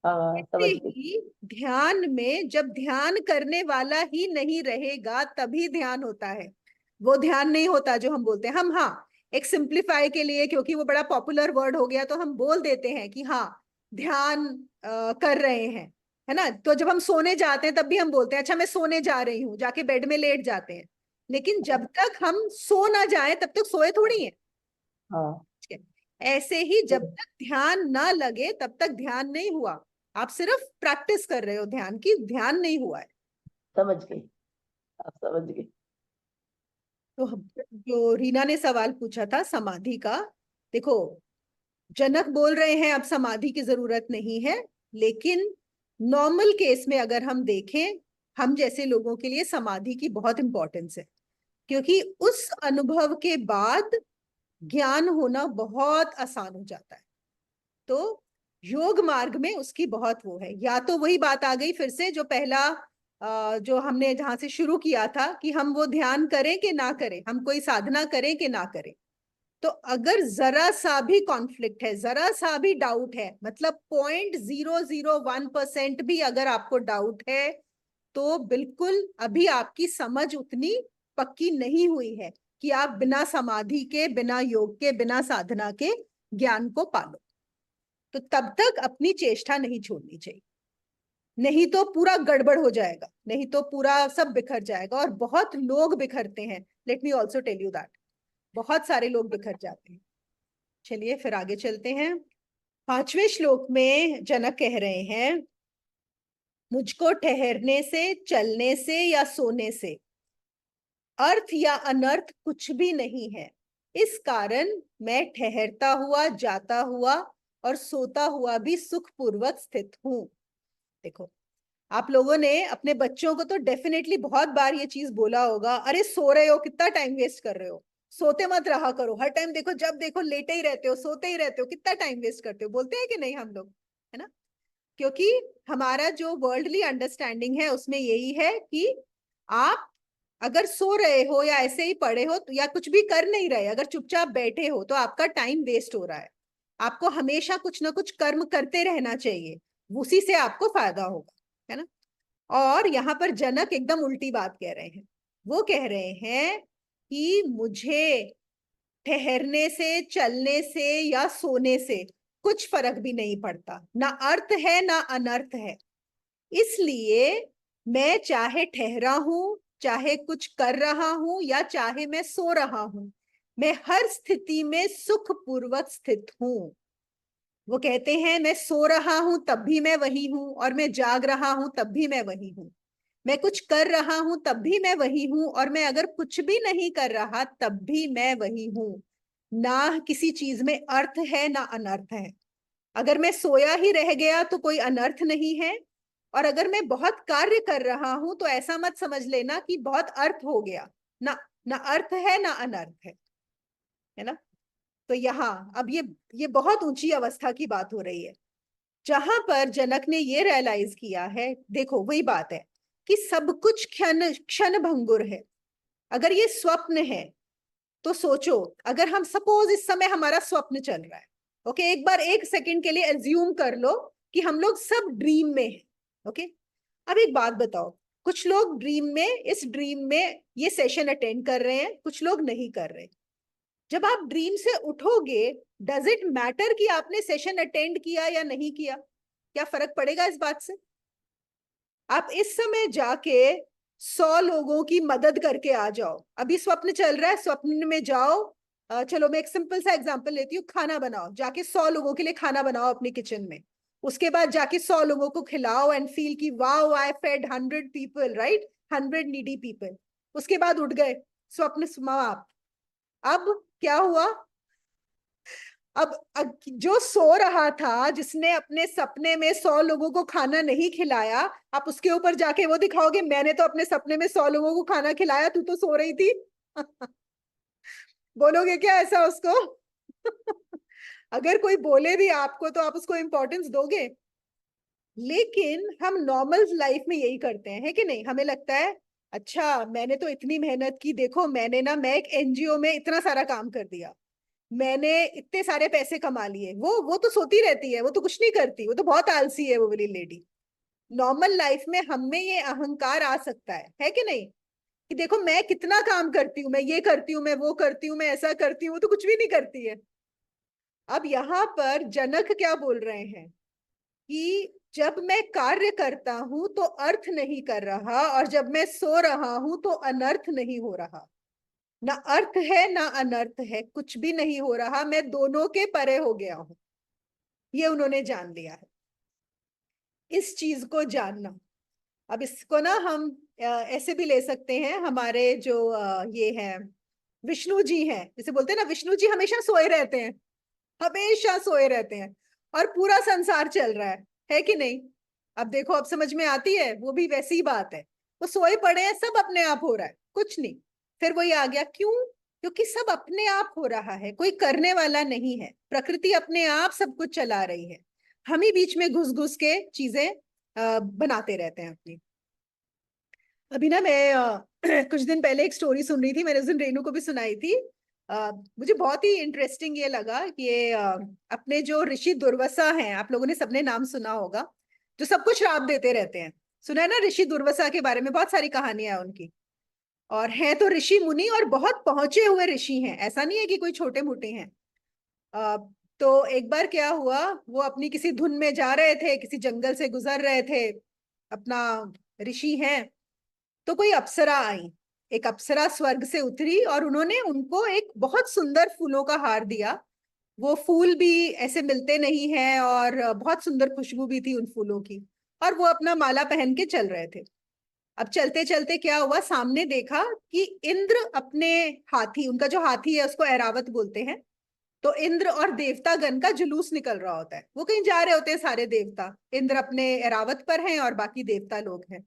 हाँ,
ऐसे
समझ गई।
ही ध्यान में जब ध्यान करने वाला ही नहीं रहेगा तभी ध्यान होता है। वो ध्यान नहीं होता जो हम बोलते हैं। हम हाँ, एक सिंप्लीफाई के लिए, क्योंकि वो बड़ा पॉपुलर वर्ड हो गया, तो हम बोल देते हैं कि हाँ ध्यान कर रहे हैं, है ना। तो जब हम सोने जाते हैं तब भी हम बोलते हैं अच्छा मैं सोने जा रही हूँ, जाके बेड में लेट जाते हैं। लेकिन जब तक हम सो ना जाए तब तक सोए थोड़ी है।
हाँ।
ऐसे ही जब तक ध्यान ना लगे तब तक ध्यान नहीं हुआ। आप सिर्फ प्रैक्टिस कर रहे हो ध्यान की, ध्यान नहीं हुआ है।
समझ गई, आप समझ गई।
तो जो रीना ने सवाल पूछा था समाधि का, देखो जनक बोल रहे हैं अब समाधि की जरूरत नहीं है, लेकिन नॉर्मल केस में अगर हम देखें, हम जैसे लोगों के लिए समाधि की बहुत इंपॉर्टेंस है, क्योंकि उस अनुभव के बाद ज्ञान होना बहुत आसान हो जाता है। तो योग मार्ग में उसकी बहुत वो है। या तो वही बात आ गई फिर से, जो पहला जो हमने जहां से शुरू किया था, कि हम वो ध्यान करें कि ना करें, हम कोई साधना करें कि ना करें। तो अगर जरा सा भी कॉन्फ्लिक्ट है, जरा सा भी डाउट है, मतलब 0.001% भी अगर आपको डाउट है, तो बिल्कुल अभी आपकी समझ उतनी पक्की नहीं हुई है कि आप बिना समाधि के, बिना योग के, बिना साधना के ज्ञान को पालो। तो तब तक अपनी चेष्टा नहीं छोड़नी चाहिए, नहीं तो पूरा गड़बड़ हो जाएगा, नहीं तो पूरा सब बिखर जाएगा। और बहुत लोग बिखरते हैं, let me also tell you that, बहुत सारे लोग बिखर जाते हैं। चलिए फिर आगे चलते हैं। 5वें श्लोक में जनक कह रहे हैं, मुझको ठहरने से, चलने से या सोने से अर्थ या अनर्थ कुछ भी नहीं है। इस कारण मैं ठहरता हुआ, जाता हुआ और सोता हुआ भी सुखपूर्वक स्थित हूं। देखो, आप लोगों ने अपने बच्चों को तो डेफिनेटली बहुत बार ये चीज बोला होगा, अरे सो रहे हो, कितना टाइम वेस्ट कर रहे हो, सोते मत रहा करो, हर टाइम देखो जब देखो लेटे ही रहते हो, सोते ही रहते हो, कितना टाइम वेस्ट करते हो। बोलते हैं कि नहीं हम लोग, है ना। क्योंकि हमारा जो वर्ल्डली अंडरस्टैंडिंग है उसमें यही है कि आप अगर सो रहे हो या ऐसे ही पड़े हो या कुछ भी कर नहीं रहे, अगर चुपचाप बैठे हो, तो आपका टाइम वेस्ट हो रहा है। आपको हमेशा कुछ ना कुछ कर्म करते रहना चाहिए, उसी से आपको फायदा होगा, है ना। और यहाँ पर जनक एकदम उल्टी बात कह रहे हैं। वो कह रहे हैं कि मुझे ठहरने से, चलने से या सोने से कुछ फर्क भी नहीं पड़ता, ना अर्थ है ना अनर्थ है। इसलिए मैं चाहे ठहरा हूं, चाहे कुछ कर रहा हूं या चाहे मैं सो रहा हूं, मैं हर स्थिति में सुखपूर्वक स्थित हूं। वो कहते हैं मैं सो रहा हूं तब भी मैं वही हूं, और मैं जाग रहा हूं तब भी मैं वही हूं। मैं कुछ कर रहा हूं तब भी मैं वही हूं, और मैं अगर कुछ भी नहीं कर रहा तब भी मैं वही हूं। ना किसी चीज में अर्थ है ना अनर्थ है। अगर मैं सोया ही रह गया तो कोई अनर्थ नहीं है, और अगर मैं बहुत कार्य कर रहा हूं तो ऐसा मत समझ लेना कि बहुत अर्थ हो गया। ना, ना अर्थ है ना अनर्थ है ना। तो यहाँ अब ये बहुत ऊंची अवस्था की बात हो रही है, जहां पर जनक ने ये रियलाइज किया है। देखो वही बात है कि सब कुछ क्षण क्षण भंगुर है। अगर ये स्वप्न है तो सोचो, अगर हम सपोज इस समय हमारा स्वप्न चल रहा है, ओके, एक बार एक सेकंड के लिए एज्यूम कर लो कि हम लोग सब ड्रीम में हैं, ओके। अब एक बात बताओ, कुछ लोग ड्रीम में, इस ड्रीम में ये सेशन अटेंड कर रहे हैं, कुछ लोग नहीं कर रहे। जब आप ड्रीम से उठोगे, डज इट मैटर कि आपने सेशन अटेंड किया या नहीं किया? क्या फर्क पड़ेगा इस बात से? आप इस समय जाके 100 लोगों की मदद करके आ जाओ। अभी स्वप्न चल रहा है, स्वप्न में जाओ, चलो मैं एक सिंपल सा एग्जांपल लेती हूँ, खाना बनाओ, जाके 100 लोगों के लिए खाना बनाओ अपने किचन में। उसके बाद जाके 100 लोगों को खिलाओ एंड फील की wow I fed 100 people, right, 100 needy people. उसके बाद उठ गए, स्वप्न समाप्त। अब क्या हुआ? अब जो सो रहा था, जिसने अपने सपने में 100 लोगों को खाना नहीं खिलाया, आप उसके ऊपर जाके वो दिखाओगे मैंने तो अपने सपने में 100 लोगों को खाना खिलाया, तू तो सो रही थी। बोलोगे क्या ऐसा उसको? अगर कोई बोले भी आपको तो आप उसको इंपॉर्टेंस दोगे? लेकिन हम नॉर्मल लाइफ में यही करते हैं, है कि नहीं? हमें लगता है अच्छा मैंने तो इतनी मेहनत की, देखो मैं एक एनजीओ में इतना सारा काम कर दिया, मैंने इतने सारे पैसे कमा लिए। वो तो सोती रहती है, वो तो कुछ नहीं करती, वो तो बहुत आलसी है वो वाली लेडी। नॉर्मल लाइफ में हम में ये अहंकार आ सकता है कि नहीं, कि देखो मैं कितना काम करती हूँ, मैं ये करती हूँ, मैं वो करती हूँ, मैं ऐसा करती हूँ, वो तो कुछ भी नहीं करती है। अब यहाँ पर जनक क्या बोल रहे हैं कि जब मैं कार्य करता हूं तो अर्थ नहीं कर रहा, और जब मैं सो रहा हूं तो अनर्थ नहीं हो रहा। ना अर्थ है ना अनर्थ है, कुछ भी नहीं हो रहा, मैं दोनों के परे हो गया हूं। ये उन्होंने जान लिया है, इस चीज को जानना। अब इसको ना हम ऐसे भी ले सकते हैं, हमारे जो ये है विष्णु जी हैं, जैसे बोलते हैं ना विष्णु जी हमेशा सोए रहते हैं, हमेशा सोए रहते हैं, और पूरा संसार चल रहा है कि नहीं? अब देखो, अब समझ में आती है, वो भी वैसी ही बात है। वो सोए पड़े हैं, सब अपने आप हो रहा है, कुछ नहीं। फिर वही आ गया, क्यों? क्योंकि सब अपने आप हो रहा है, कोई करने वाला नहीं है, प्रकृति अपने आप सब कुछ चला रही है। हम ही बीच में घुस घुस के चीजें बनाते रहते हैं अपनी। अभी ना मैं कुछ दिन पहले एक स्टोरी सुन रही थी, मैंने उस दिन रेनू को भी सुनाई थी। मुझे बहुत ही इंटरेस्टिंग ये लगा कि ये अपने जो ऋषि दुर्वासा हैं, आप लोगों ने सबने नाम सुना होगा, जो सबको श्राप देते रहते हैं। सुना है ना ऋषि दुर्वासा के बारे में? बहुत सारी कहानियां हैं उनकी, और हैं तो ऋषि मुनि और बहुत पहुंचे हुए ऋषि हैं, ऐसा नहीं है कि कोई छोटे मोटे हैं। अ, तो एक बार क्या हुआ, वो अपनी किसी धुन में जा रहे थे, किसी जंगल से गुजर रहे थे, अपना ऋषि हैं। तो कोई अप्सरा आई, एक अप्सरा स्वर्ग से उतरी, और उन्होंने उनको एक बहुत सुंदर फूलों का हार दिया। वो फूल भी ऐसे मिलते नहीं हैं, और बहुत सुंदर खुशबू भी थी उन फूलों की, और वो अपना माला पहन के चल रहे थे। अब चलते चलते क्या हुआ, सामने देखा कि इंद्र अपने हाथी, उनका जो हाथी है उसको ऐरावत बोलते हैं, तो इंद्र और देवता गण का जुलूस निकल रहा होता है। वो कहीं जा रहे होते हैं सारे देवता, इंद्र अपने ऐरावत पर हैं और बाकी देवता लोग हैं।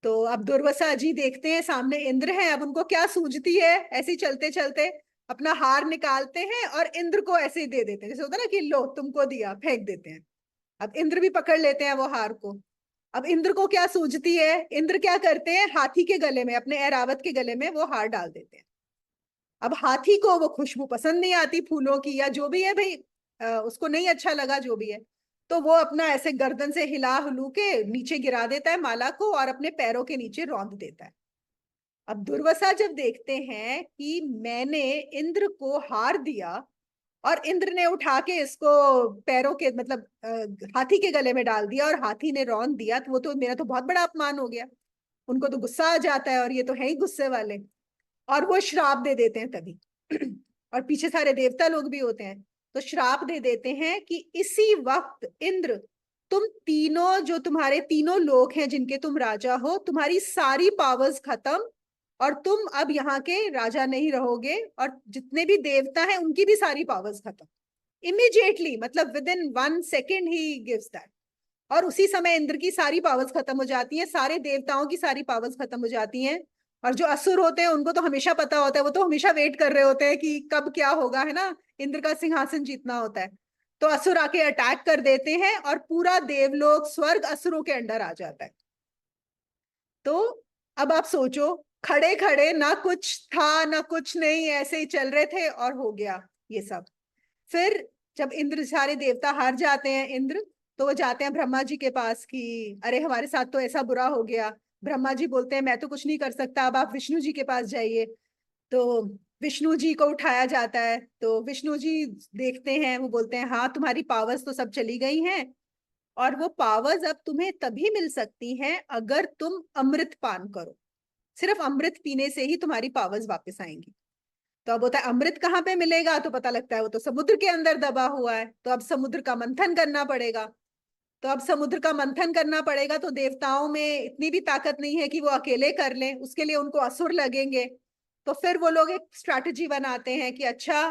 तो अब दुर्वासा जी देखते हैं सामने इंद्र है, अब उनको क्या सूझती है, ऐसे ही चलते चलते अपना हार निकालते हैं और इंद्र को ऐसे ही दे देते हैं, जैसे होता है ना कि लो तुमको दिया, फेंक देते हैं। अब इंद्र भी पकड़ लेते हैं वो हार को। अब इंद्र को क्या सूझती है, इंद्र क्या करते हैं, हाथी के गले में, अपने ऐरावत के गले में वो हार डाल देते हैं। अब हाथी को वो खुशबू पसंद नहीं आती फूलों की या जो भी है भाई, उसको नहीं अच्छा लगा जो भी है, तो वो अपना ऐसे गर्दन से हिला हुलू के नीचे गिरा देता है माला को और अपने पैरों के नीचे रौंद देता है। अब दुर्वासा जब देखते हैं कि मैंने इंद्र को हार दिया और इंद्र ने उठा के इसको पैरों के मतलब हाथी के गले में डाल दिया और हाथी ने रौंद दिया, तो वो तो मेरा तो बहुत बड़ा अपमान हो गया। उनको तो गुस्सा आ जाता है और ये तो है ही गुस्से वाले, और वो श्राप दे देते हैं तभी और पीछे सारे देवता लोग भी होते हैं, तो श्राप दे देते हैं कि इसी वक्त इंद्र, तुम तीनों, जो तुम्हारे तीनों लोग हैं जिनके तुम राजा हो, तुम्हारी सारी पावर्स खत्म और तुम अब यहाँ के राजा नहीं रहोगे, और जितने भी देवता हैं उनकी भी सारी पावर्स खत्म इमीडिएटली, मतलब with in 1 second he gives that. और उसी समय इंद्र की सारी पावर्स खत्म हो जाती हैं, सारे देवताओं की सारी पावर्स खत्म हो जाती हैं, और जो असुर होते हैं उनको तो हमेशा पता होता है, वो तो हमेशा वेट कर रहे होते हैं कि कब क्या होगा, है ना, इंद्र का सिंहासन जीतना होता है। तो असुर आके अटैक कर देते हैं और पूरा देवलोक स्वर्ग असुरों के अंडर आ जाता है। तो अब आप सोचो, खड़े खड़े ना कुछ था ना कुछ नहीं, ऐसे ही चल रहे थे और हो गया ये सब। फिर जब इंद्र, सारे देवता हार जाते हैं इंद्र, तो वो जाते हैं ब्रह्मा जी के पास कि अरे हमारे साथ तो ऐसा बुरा हो गया। ब्रह्मा जी बोलते हैं मैं तो कुछ नहीं कर सकता, अब आप विष्णु जी के पास जाइए। तो विष्णु जी को उठाया जाता है, तो विष्णु जी देखते हैं, वो बोलते हैं हाँ तुम्हारी पावर्स तो सब चली गई हैं, और वो पावर्स अब तुम्हें तभी मिल सकती हैं अगर तुम अमृत पान करो, सिर्फ अमृत पीने से ही तुम्हारी पावर्स वापस आएंगी। तो अब होता है अमृत कहाँ पे मिलेगा, तो पता लगता है वो तो समुद्र के अंदर दबा हुआ है, तो अब समुद्र का मंथन करना पड़ेगा। तो अब समुद्र का मंथन करना पड़ेगा, तो देवताओं में इतनी भी ताकत नहीं है कि वो अकेले कर लें, उसके लिए उनको असुर लगेंगे। तो फिर वो लोग एक स्ट्रैटेजी बनाते हैं कि अच्छा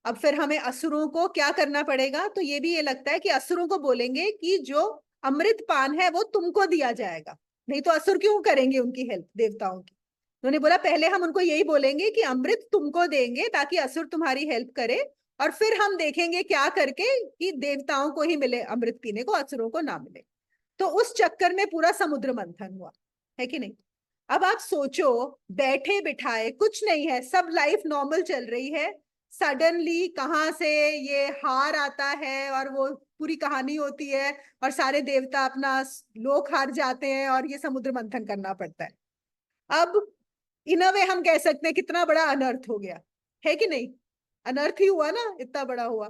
अब फिर हमें असुरों को क्या करना पड़ेगा, तो ये लगता है कि असुरों को बोलेंगे कि जो अमृत पान है वो तुमको दिया जाएगा, नहीं तो असुर क्यों करेंगे उनकी हेल्प देवताओं की। उन्होंने बोला पहले हम उनको यही बोलेंगे कि अमृत तुमको देंगे ताकि असुर तुम्हारी हेल्प करे, और फिर हम देखेंगे क्या करके कि देवताओं को ही मिले अमृत पीने को, असुरों को ना मिले। तो उस चक्कर में पूरा समुद्र मंथन हुआ, है कि नहीं। अब आप सोचो, बैठे बिठाए कुछ नहीं है, सब लाइफ नॉर्मल चल रही है, सडनली कहाँ से ये हार आता है और वो पूरी कहानी होती है, और सारे देवता अपना लोक हार जाते हैं और ये समुद्र मंथन करना पड़ता है। अब इन अ वे हम कह सकते हैं कितना बड़ा अनर्थ हो गया, है कि नहीं। अनर्थ ही हुआ ना, इतना बड़ा हुआ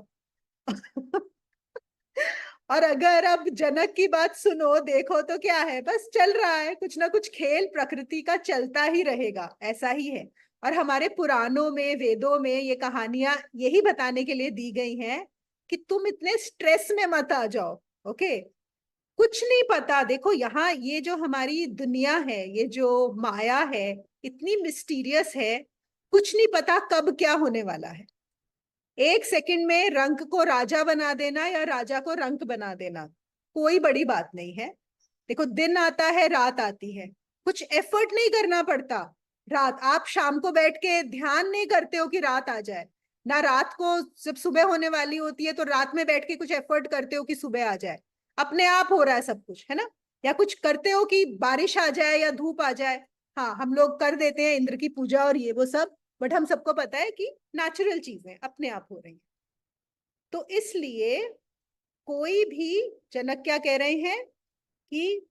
और अगर अब जनक की बात सुनो, देखो तो क्या है, बस चल रहा है, कुछ ना कुछ खेल प्रकृति का चलता ही रहेगा, ऐसा ही है। और हमारे पुराणों में, वेदों में ये कहानियां यही बताने के लिए दी गई हैं कि तुम इतने स्ट्रेस में मत आ जाओ। ओके, कुछ नहीं पता, देखो यहाँ ये जो हमारी दुनिया है, ये जो माया है, इतनी मिस्टीरियस है, कुछ नहीं पता कब क्या होने वाला है। एक सेकंड में रंक को राजा बना देना या राजा को रंक बना देना कोई बड़ी बात नहीं है। देखो दिन आता है, रात आती है, कुछ एफर्ट नहीं करना पड़ता। रात, आप शाम को बैठ के ध्यान नहीं करते हो कि रात आ जाए, ना रात को जब सुबह होने वाली होती है तो रात में बैठ के कुछ एफर्ट करते हो कि सुबह आ जाए, अपने आप हो रहा है सब कुछ, है ना। या कुछ करते हो कि बारिश आ जाए या धूप आ जाए, हाँ हम लोग कर देते हैं इंद्र की पूजा और ये वो सब, बट हम सबको पता है कि नेचुरल चीजें अपने आप हो रही हैं। तो इसलिए कोई भी, जनक क्या कह रहे हैं कि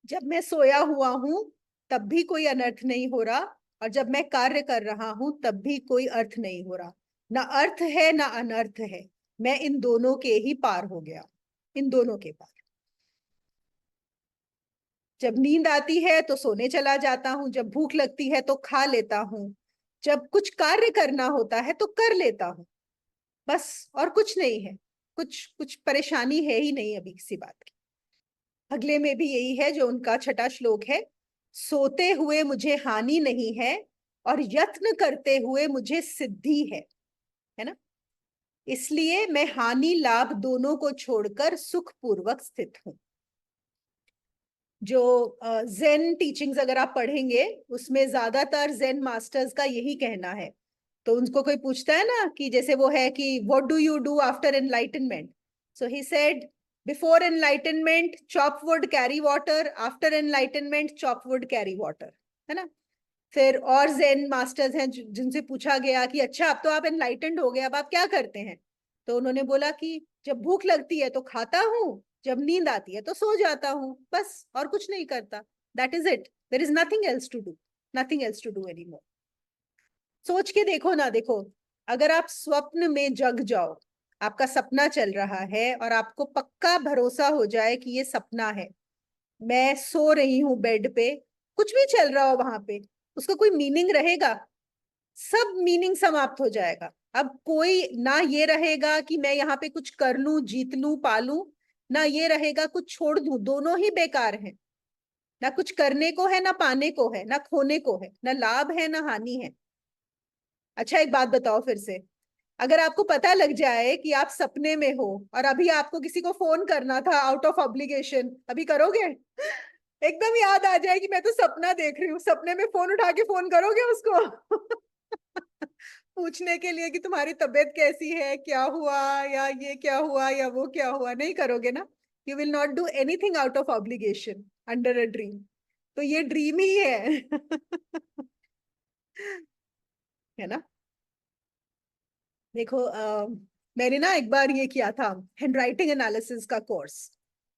जब मैं सोया हुआ हूं तब भी कोई अनर्थ नहीं हो रहा, और जब मैं कार्य कर रहा हूं तब भी कोई अर्थ नहीं हो रहा, ना अर्थ है ना अनर्थ है, मैं इन दोनों के ही पार हो गया, इन दोनों के पार। जब नींद आती है तो सोने चला जाता हूं, जब भूख लगती है तो खा लेता हूं, जब कुछ कार्य करना होता है तो कर लेता हूं, बस और कुछ नहीं है, कुछ कुछ परेशानी है ही नहीं अभी किसी बात की। अगले में भी यही है जो उनका छठा श्लोक है, सोते हुए मुझे हानि नहीं है और यत्न करते हुए मुझे सिद्धि है ना, इसलिए मैं हानि लाभ दोनों को छोड़कर सुखपूर्वक स्थित हूं। जो जेन टीचिंग्स अगर आप पढ़ेंगे उसमें ज्यादातर जेन मास्टर्स का यही कहना है। तो उनको कोई पूछता है ना कि जैसे वो है कि what do you do after enlightenment, so he said before enlightenment chop wood carry water, after enlightenment chop wood carry water, है ना। फिर और जेन मास्टर्स हैं जिनसे पूछा गया कि अच्छा अब तो आप एनलाइटेंड हो गए, अब आप क्या करते हैं, तो उन्होंने बोला कि जब भूख लगती है तो खाता हूँ, जब नींद आती है तो सो जाता हूँ, बस और कुछ नहीं करता. That is it. There is nothing else to do, nothing else to do any more. सोच के देखो ना, देखो अगर आप स्वप्न में जग जाओ, आपका सपना चल रहा है और आपको पक्का भरोसा हो जाए कि ये सपना है, मैं सो रही हूं बेड पे, कुछ भी चल रहा हो वहां पे, उसका कोई मीनिंग रहेगा? सब मीनिंग समाप्त हो जाएगा. अब कोई ना ये रहेगा कि मैं यहाँ पे कुछ कर लूं, जीत लूं, पालूं, ना ये रहेगा कुछ छोड़ दूं. दोनों ही बेकार हैं. ना कुछ करने को है, ना पाने को है, ना खोने को है, ना लाभ है, ना हानि है. अच्छा एक बात बताओ फिर से, अगर आपको पता लग जाए कि आप सपने में हो और अभी आपको किसी को फोन करना था आउट ऑफ ऑब्लिगेशन, अभी करोगे? एकदम याद आ जाए कि मैं तो सपना देख रही हूँ, सपने में फोन उठा के फोन करोगे उसको? पूछने के लिए कि तुम्हारी तबीयत कैसी है, क्या हुआ, या ये क्या हुआ, या वो क्या हुआ? नहीं करोगे ना. You will not do anything out of obligation under a dream. तो ये ड्रीम ही है. है ना. देखो मैंने ना एक बार ये किया था, हैंडराइटिंग एनालिसिस का कोर्स.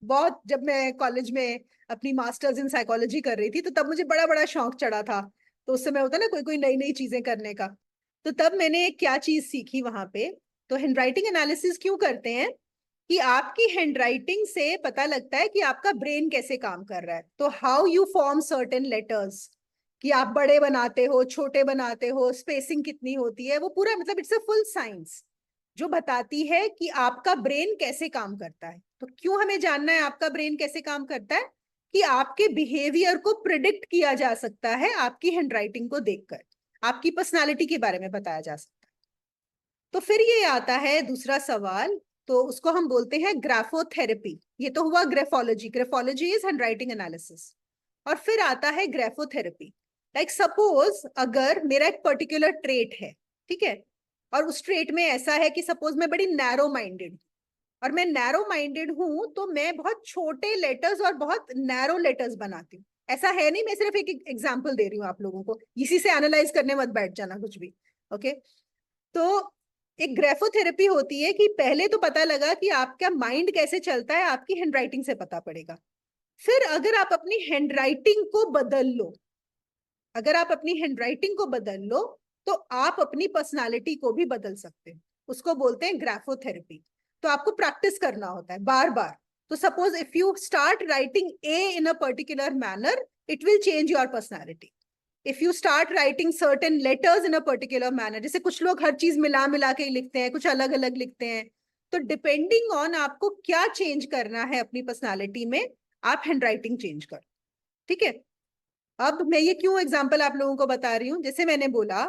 बहुत, जब मैं कॉलेज में अपनी मास्टर्स इन साइकोलॉजी कर रही थी तो तब मुझे बड़ा बड़ा शौक चढ़ा था. तो उस समय होता ना कोई कोई नई नई चीजें करने का. तो तब मैंने क्या चीज सीखी वहां पे. तो हैंडराइटिंग एनालिसिस क्यों करते हैं कि आपकी हैंडराइटिंग से पता लगता है कि आपका ब्रेन कैसे काम कर रहा है. तो how you form certain letters, कि आप बड़े बनाते हो, छोटे बनाते हो, स्पेसिंग कितनी होती है, वो पूरा मतलब इट्स अ फुल साइंस जो बताती है कि आपका ब्रेन कैसे काम करता है. तो क्यों हमें जानना है आपका ब्रेन कैसे काम करता है? कि आपके बिहेवियर को प्रिडिक्ट किया जा सकता है आपकी हैंडराइटिंग को देखकर, आपकी पर्सनालिटी के बारे में बताया जा सकता है. तो फिर ये आता है दूसरा सवाल, तो उसको हम बोलते हैं ग्राफोथेरेपी. ये तो हुआ graphology. Graphology is handwriting analysis. और फिर आता है ग्राफोथेरेपी. लाइक सपोज अगर मेरा एक पर्टिकुलर ट्रेट है, ठीक है, और उस ट्रेट में ऐसा है कि सपोज मैं बड़ी नैरो माइंडेड, और मैं नैरो माइंडेड हूं तो मैं बहुत छोटे लेटर्स और बहुत नैरो लेटर्स बनाती हूँ. ऐसा है नहीं, मैं सिर्फ एक एग्जांपल दे रही हूँ आप लोगों को, इसी से एनालाइज करने मत बैठ जाना कुछ भी. ओके. तो एक ग्राफोथेरेपी होती है कि पहले तो पता लगा कि आपका माइंड कैसे चलता है, आपकी हैंडराइटिंग से पता पड़ेगा. फिर अगर आप अपनी हैंडराइटिंग को बदल लो, अगर आप अपनी हैंडराइटिंग को बदल लो तो आप अपनी पर्सनालिटी को भी बदल सकते हो. उसको बोलते हैं ग्राफोथेरेपी. तो आपको प्रैक्टिस करना होता है बार बार. तो suppose if you start writing a in a particular manner, it will change your personality. If you start writing certain letters in a particular manner, जैसे कुछ लोग हर चीज मिला मिला के लिखते हैं, कुछ अलग अलग लिखते हैं, तो डिपेंडिंग ऑन आपको क्या चेंज करना है अपनी पर्सनालिटी में, आप हैंडराइटिंग चेंज करो. ठीक है. अब मैं ये क्यों एग्जाम्पल आप लोगों को बता रही हूँ, जैसे मैंने बोला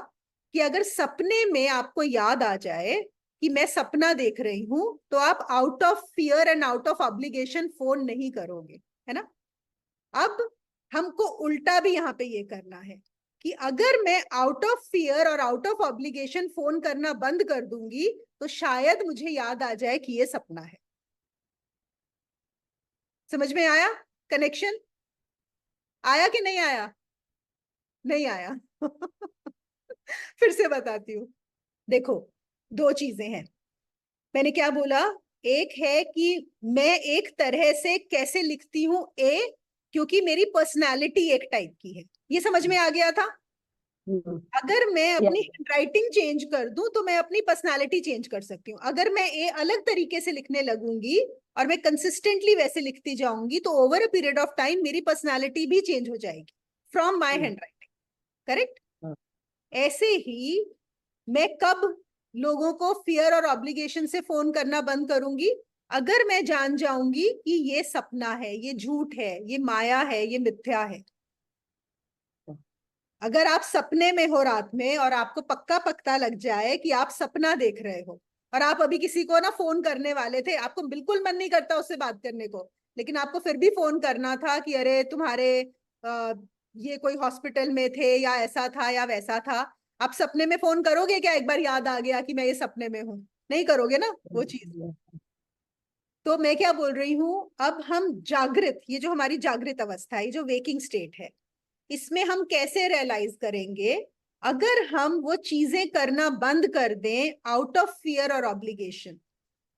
कि अगर सपने में आपको याद आ जाए कि मैं सपना देख रही हूं, तो आप out of fear and out of obligation phone नहीं करोगे, है ना. अब हमको उल्टा भी यहाँ पे ये करना है कि अगर मैं आउट ऑफ फियर और आउट ऑफ ऑब्लिगेशन फोन करना बंद कर दूंगी तो शायद मुझे याद आ जाए कि ये सपना है. समझ में आया कनेक्शन? आया कि नहीं आया? नहीं आया. फिर से बताती हूँ. देखो दो चीजें हैं. मैंने क्या बोला? एक है कि मैं एक तरह से कैसे लिखती हूँ ए, क्योंकि मेरी पर्सनालिटी एक टाइप की है. ये समझ में आ गया था? अगर मैं अपनी हैंडराइटिंग चेंज कर दूं तो मैं अपनी पर्सनालिटी चेंज कर सकती हूँ. अगर मैं ए अलग तरीके से लिखने लगूंगी और मैं कंसिस्टेंटली वैसे लिखती जाऊंगी तो over a period of time मेरी पर्सनालिटी भी चेंज हो जाएगी फ्रॉम माय हैंडराइटिंग. करेक्ट. ऐसे ही मैं कब लोगों को फियर और ऑब्लिगेशन से फोन करना बंद करूंगी? अगर मैं जान जाऊंगी कि ये सपना है, ये झूठ है, ये माया है, ये मिथ्या है. अगर आप सपने में हो रात में और आपको पक्का पक्का लग जाए कि आप सपना देख रहे हो और आप अभी किसी को ना फोन करने वाले थे, आपको बिल्कुल मन नहीं करता उससे बात करने को, लेकिन आपको फिर भी फोन करना था कि अरे तुम्हारे ये कोई हॉस्पिटल में थे या ऐसा था या वैसा था, आप सपने में फोन करोगे क्या? एक बार याद आ गया कि मैं ये सपने में हूं, नहीं करोगे ना वो चीज. तो मैं क्या बोल रही हूं, अब हम जागृत, ये जो हमारी जागृत अवस्था है, ये जो वेकिंग स्टेट है, इसमें हम कैसे रियलाइज करेंगे? अगर हम वो चीजें करना बंद कर दें आउट ऑफ फियर और ऑब्लिगेशन.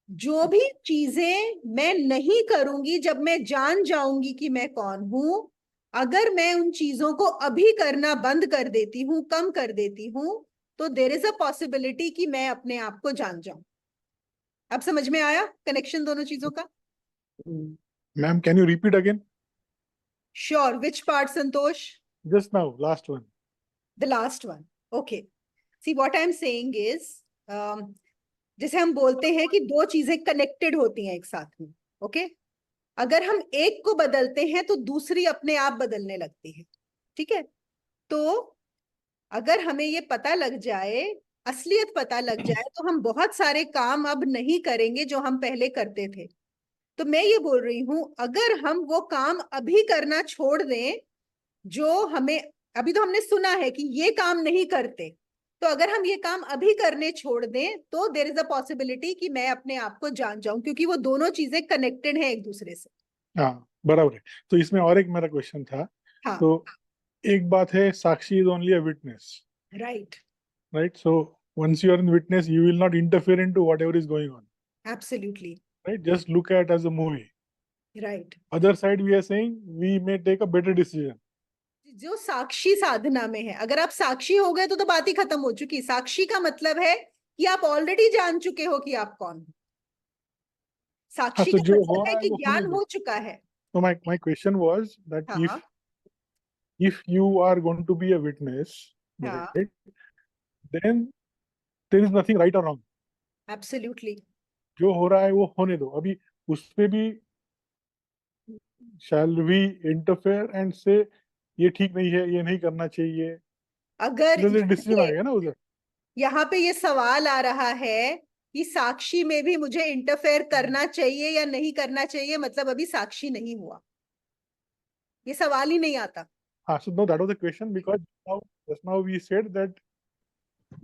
जो भी चीजें मैं नहीं करूंगी जब मैं जान जाऊंगी कि मैं कौन हूं, अगर मैं उन चीजों को अभी करना बंद कर देती हूँ, कम कर देती हूँ, तो देर इज अ पॉसिबिलिटी कि मैं अपने आप को जान जाऊं। अब समझ में आया कनेक्शन दोनों चीजों का?
Ma'am, can you repeat again?
Sure. Which part Santosh?
Just now, last one.
The last one. Okay. See, what I'm saying is, जैसे हम बोलते हैं कि दो चीजें कनेक्टेड होती हैं एक साथ में, ओके? अगर हम एक को बदलते हैं तो दूसरी अपने आप बदलने लगती है, ठीक है? तो अगर हमें ये पता लग जाए, असलियत पता लग जाए, तो हम बहुत सारे काम अब नहीं करेंगे जो हम पहले करते थे। तो मैं ये बोल रही हूं, अगर हम वो काम अभी करना छोड़ दें जो हमें, अभी तो हमने सुना है कि ये काम नहीं करते, तो अगर हम ये काम अभी करने छोड़ दें तो देयर इज अ पॉसिबिलिटी कि मैं अपने आप को जान जाऊं, क्योंकि वो दोनों चीजें कनेक्टेड हैं एक दूसरे से।
हाँ, बराबर है। तो इसमें और एक मेरा क्वेश्चन था।
हाँ,
तो एक बात है, साक्षी is only a witness,
right,
right? So once you are in witness, you will not interfere into whatever is going on,
absolutely,
right? Just look at as a movie.
Right.
Other side, we are saying we may take a better decision.
जो साक्षी साधना में है, अगर आप साक्षी हो गए तो बात ही खत्म हो चुकी। साक्षी का मतलब है कि आप ऑलरेडी जान चुके हो कि आप कौन हो। साक्षी
तो
का
जो
मतलब
हो
है
रहा है
कि
वो
ज्ञान
होने दो।
हो चुका है।
So my question was that
हाँ,
if you are going to be a witness,
हाँ,
right, then there is nothing right or wrong.
Absolutely.
जो हो रहा है वो होने दो। अभी उस पे भी shall we interfere and say ये ठीक नहीं है, ये नहीं करना चाहिए?
अगर
डिसीजन आएगा ना उधर।
यहाँ पे ये सवाल आ रहा है कि साक्षी में भी मुझे इंटरफेयर करना चाहिए या नहीं करना चाहिए, मतलब अभी साक्षी नहीं हुआ, ये सवाल ही नहीं आता।
हाँ, so no, that was the question, because just now we said that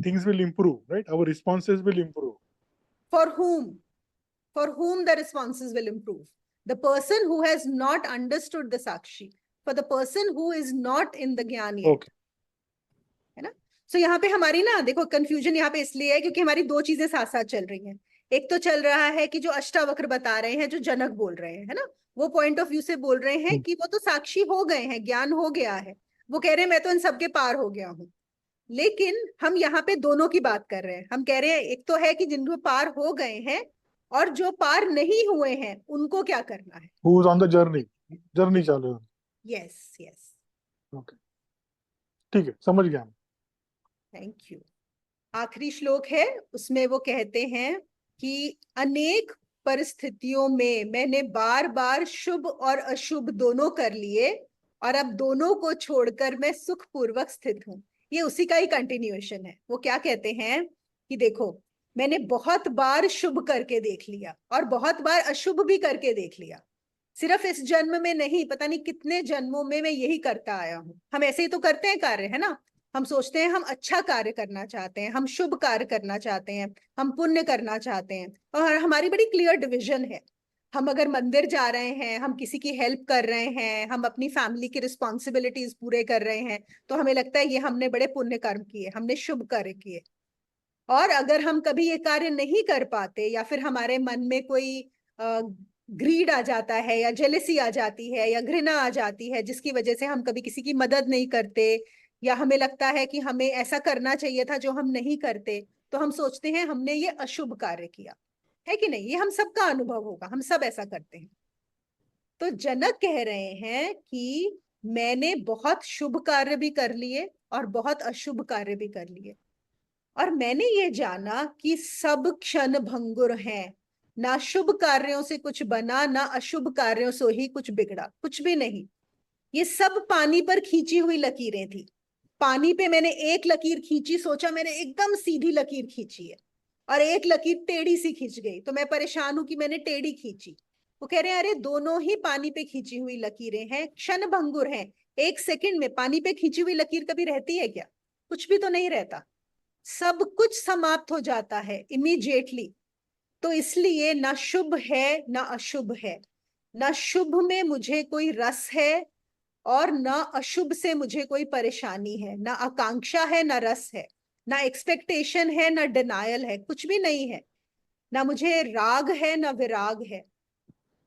things will improve, right? Our responses will improve.
For whom? For whom the responses will improve? The person who has not understood the Sakshi, for the person who is not in the Gyan yet.
Okay.
है ना? So यहाँ पे हमारी ना देखो confusion यहाँ पे इसलिए है क्योंकि हमारी दो चीजें साथ साथ चल रही हैं। एक तो चल रहा है कि जो अष्टावक्र बता रहे हैं, जो जनक बोल रहे हैं, है ना, वो पॉइंट ऑफ व्यू से बोल रहे हैं कि वो तो साक्षी हो गए हैं, ज्ञान हो गया है, वो कह रहे हैं मैं तो इन सबके पार हो गया हूँ। लेकिन हम यहाँ पे दोनों की बात कर रहे हैं। हम कह रहे हैं एक तो है कि जिनको पार हो गए हैं, और जो पार नहीं हुए हैं उनको क्या करना है।
Who is on the journey? Journey चालू है।
यस, यस,
ओके, ठीक है, समझ गया।
Thank you. आखिरी श्लोक है, उसमें वो कहते हैं कि अनेक परिस्थितियों में मैंने बार बार शुभ और अशुभ दोनों कर लिए, और अब दोनों को छोड़कर मैं सुखपूर्वक स्थित हूँ। ये उसी का ही कंटिन्यूएशन है। वो क्या कहते हैं कि देखो, मैंने बहुत बार शुभ करके देख लिया और बहुत बार अशुभ भी करके देख लिया। सिर्फ इस जन्म में नहीं, पता नहीं कितने जन्मों में मैं यही करता आया हूँ। हम ऐसे ही तो करते हैं कार्य, है ना? हम सोचते हैं हम अच्छा कार्य करना चाहते हैं, हम शुभ कार्य करना चाहते हैं, हम पुण्य करना चाहते हैं, और हमारी बड़ी क्लियर डिविजन है। हम अगर मंदिर जा रहे हैं, हम किसी की हेल्प कर रहे हैं, हम अपनी फैमिली की रिस्पॉन्सिबिलिटीज पूरे कर रहे हैं, तो हमें लगता है ये हमने बड़े पुण्य कर्म किए, हमने शुभ कार्य किए। और अगर हम कभी ये कार्य नहीं कर पाते, या फिर हमारे मन में कोई ग्रीड आ जाता है, या जेलेसी आ जाती है, या घृणा आ जाती है, जिसकी वजह से हम कभी किसी की मदद नहीं करते, या हमें लगता है कि हमें ऐसा करना चाहिए था जो हम नहीं करते, तो हम सोचते हैं हमने ये अशुभ कार्य किया है कि नहीं। ये हम सबका अनुभव होगा, हम सब ऐसा करते हैं। तो जनक कह रहे हैं कि मैंने बहुत शुभ कार्य भी कर लिए और बहुत अशुभ कार्य भी कर लिए, और मैंने ये जाना कि सब क्षण भंगुर हैं। ना शुभ कार्यों से कुछ बना, ना अशुभ कार्यों से ही कुछ बिगड़ा, कुछ भी नहीं। ये सब पानी पर खींची हुई लकीरें थी। पानी पे मैंने एक लकीर खींची, सोचा मैंने एकदम सीधी लकीर खींची है, और एक लकीर टेढ़ी सी खींच गई, तो मैं परेशान हूं कि मैंने टेढ़ी खींची। वो कह रहे हैं अरे दोनों ही पानी पे खींची हुई लकीरें हैं, क्षण भंगुर हैं। एक सेकंड में पानी पे खींची हुई लकीर कभी रहती है क्या? कुछ भी तो नहीं रहता, सब कुछ समाप्त हो जाता है इमीडिएटली। तो इसलिए ना शुभ है ना अशुभ है, ना शुभ में मुझे कोई रस है और ना अशुभ से मुझे कोई परेशानी है, ना आकांक्षा है ना रस है, ना एक्सपेक्टेशन है ना डिनायल है, कुछ भी नहीं है। ना मुझे राग है ना विराग है,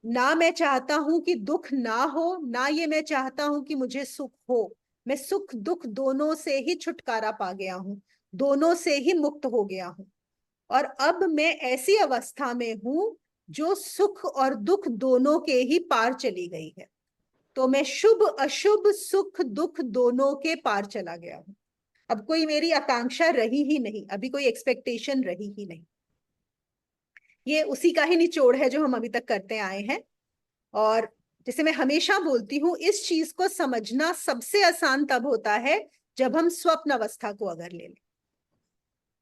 ना मैं चाहता हूं कि दुख ना हो, ना ये मैं चाहता हूं कि मुझे सुख हो। मैं सुख दुख दोनों से ही छुटकारा पा गया हूं, दोनों से ही मुक्त हो गया हूं। और अब मैं ऐसी अवस्था में हूं जो सुख और दुख दोनों के ही पार चली गई है। तो मैं शुभ अशुभ सुख दुख दोनों के पार चला गया हूं। अब कोई मेरी आकांक्षा रही ही नहीं, अभी कोई एक्सपेक्टेशन रही ही नहीं। ये उसी का ही निचोड़ है जो हम अभी तक करते आए हैं। और जैसे मैं हमेशा बोलती हूँ, इस चीज को समझना सबसे आसान तब होता है जब हम स्वप्न अवस्था को अगर ले लें।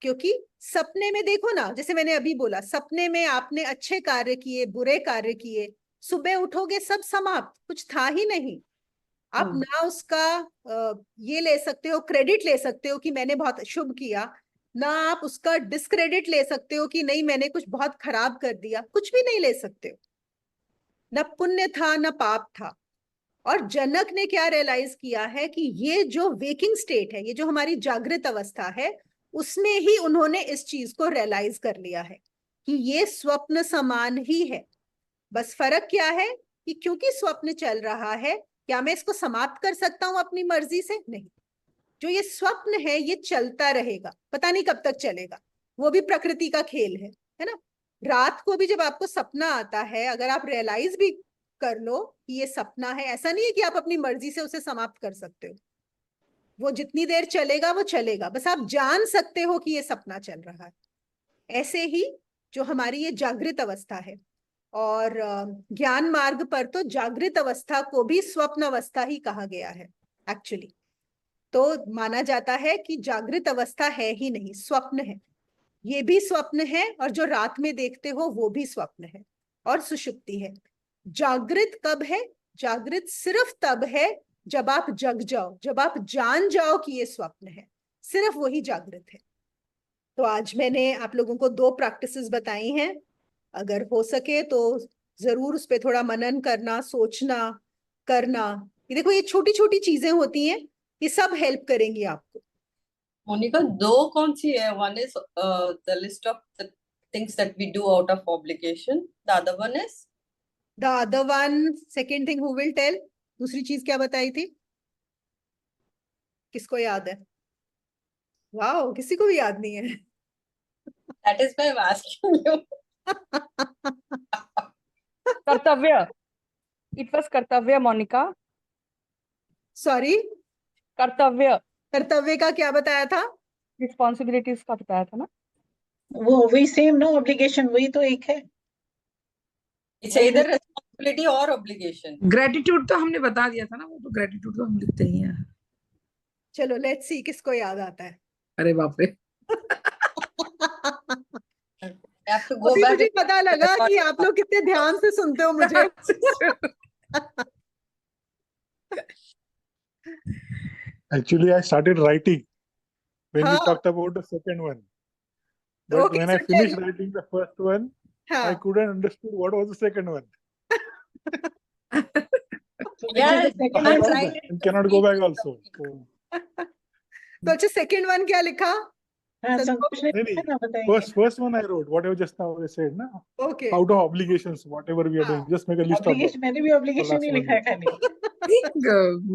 क्योंकि सपने में देखो ना, जैसे मैंने अभी बोला, सपने में आपने अच्छे कार्य किए बुरे कार्य किए, सुबह उठोगे सब समाप्त, कुछ था ही नहीं। आप ना उसका ये ले सकते हो, क्रेडिट ले सकते हो कि मैंने बहुत शुभ किया, ना आप उसका डिस्क्रेडिट ले सकते हो कि नहीं मैंने कुछ बहुत खराब कर दिया, कुछ भी नहीं ले सकते हो। न पुण्य था न पाप था। और जनक ने क्या रियलाइज किया है कि ये जो वेकिंग स्टेट है, ये जो हमारी जागृत अवस्था है, उसमें ही उन्होंने इस चीज को रियलाइज कर लिया है कि ये स्वप्न समान ही है। बस फर्क क्या है कि क्योंकि स्वप्न चल रहा है, क्या मैं इसको समाप्त कर सकता हूं अपनी मर्जी से? नहीं। जो ये स्वप्न है ये चलता रहेगा, पता नहीं कब तक चलेगा, वो भी प्रकृति का खेल है ना। रात को भी जब आपको सपना आता है, अगर आप रियलाइज भी कर लो कि ये सपना है, ऐसा नहीं है कि आप अपनी मर्जी से उसे समाप्त कर सकते हो। वो जितनी देर चलेगा वो चलेगा, बस आप जान सकते हो कि ये सपना चल रहा है। ऐसे ही जो हमारी ये जागृत अवस्था है, और ज्ञान मार्ग पर तो जागृत अवस्था को भी स्वप्न अवस्था ही कहा गया है एक्चुअली। तो माना जाता है कि जागृत अवस्था है ही नहीं, स्वप्न है। ये भी स्वप्न है, और जो रात में देखते हो वो भी स्वप्न है, और सुषुप्ति है। जागृत कब है? जागृत सिर्फ तब है जब आप जग जाओ, जब आप जान जाओ कि ये स्वप्न है, सिर्फ वही जागृत है। तो आज मैंने आप लोगों को 2 प्रैक्टिसेस बताई हैं। अगर हो सके तो जरूर उस पर थोड़ा मनन करना, सोचना, करना। ये देखो, ये छोटी छोटी चीजें होती हैं, ये सब हेल्प करेंगी आपको।
मोनिका, 2 कौन सी है? One is the list of the things that we do out of obligation. The other one is?
The other one, second thing, who will tell? दूसरी चीज क्या बताई थी? किसको याद है? वाओ, किसी को भी याद नहीं है।
That is why I'm asking you.
कर्तव्य. It was कर्तव्य, मोनिका.
सॉरी,
कर्तव्य.
कर्तव्य का क्या बताया था?
रिस्पॉन्सिबिलिटीज का बताया था ना.
वो वही सेम ना, ऑब्लिगेशन वही तो एक है।
It's either responsibility or obligation.
Gratitude तो हमने बता दिया था ना, वो तो ग्रेटिट्यूड तो हम लिखते ही हैं।
चलो लेट्स सी किसको याद आता है।
अरे बाप रे।
have to go
अभी
back
मुझे
and
पता लगा कि आप लोग कितने ध्यान से सुनते हो मुझे।
Actually, I started writing when we
हाँ,
talked about the second one. But
Okay,
when I
so
finished
tell.
writing the first one, I
हाँ,
couldn't understood what was the second one.
So which
Yeah,
is the second
I
one?
tried it
And
to
cannot go
speak
back
in
also.
the
So,
तो अच्छा second one क्या लिखा?
हाँ,
संतोष?
संतोष ने
नहीं,
लिखा ना, बताएंगे।
first one I wrote, whatever just now I said, na?
Okay,
Out of obligations, whatever we are doing,
हाँ,
just make a list of that.
Obligation, मैंने भी ऑब्लिगेशन
last
ही
one
लिखा है
is.
खाली।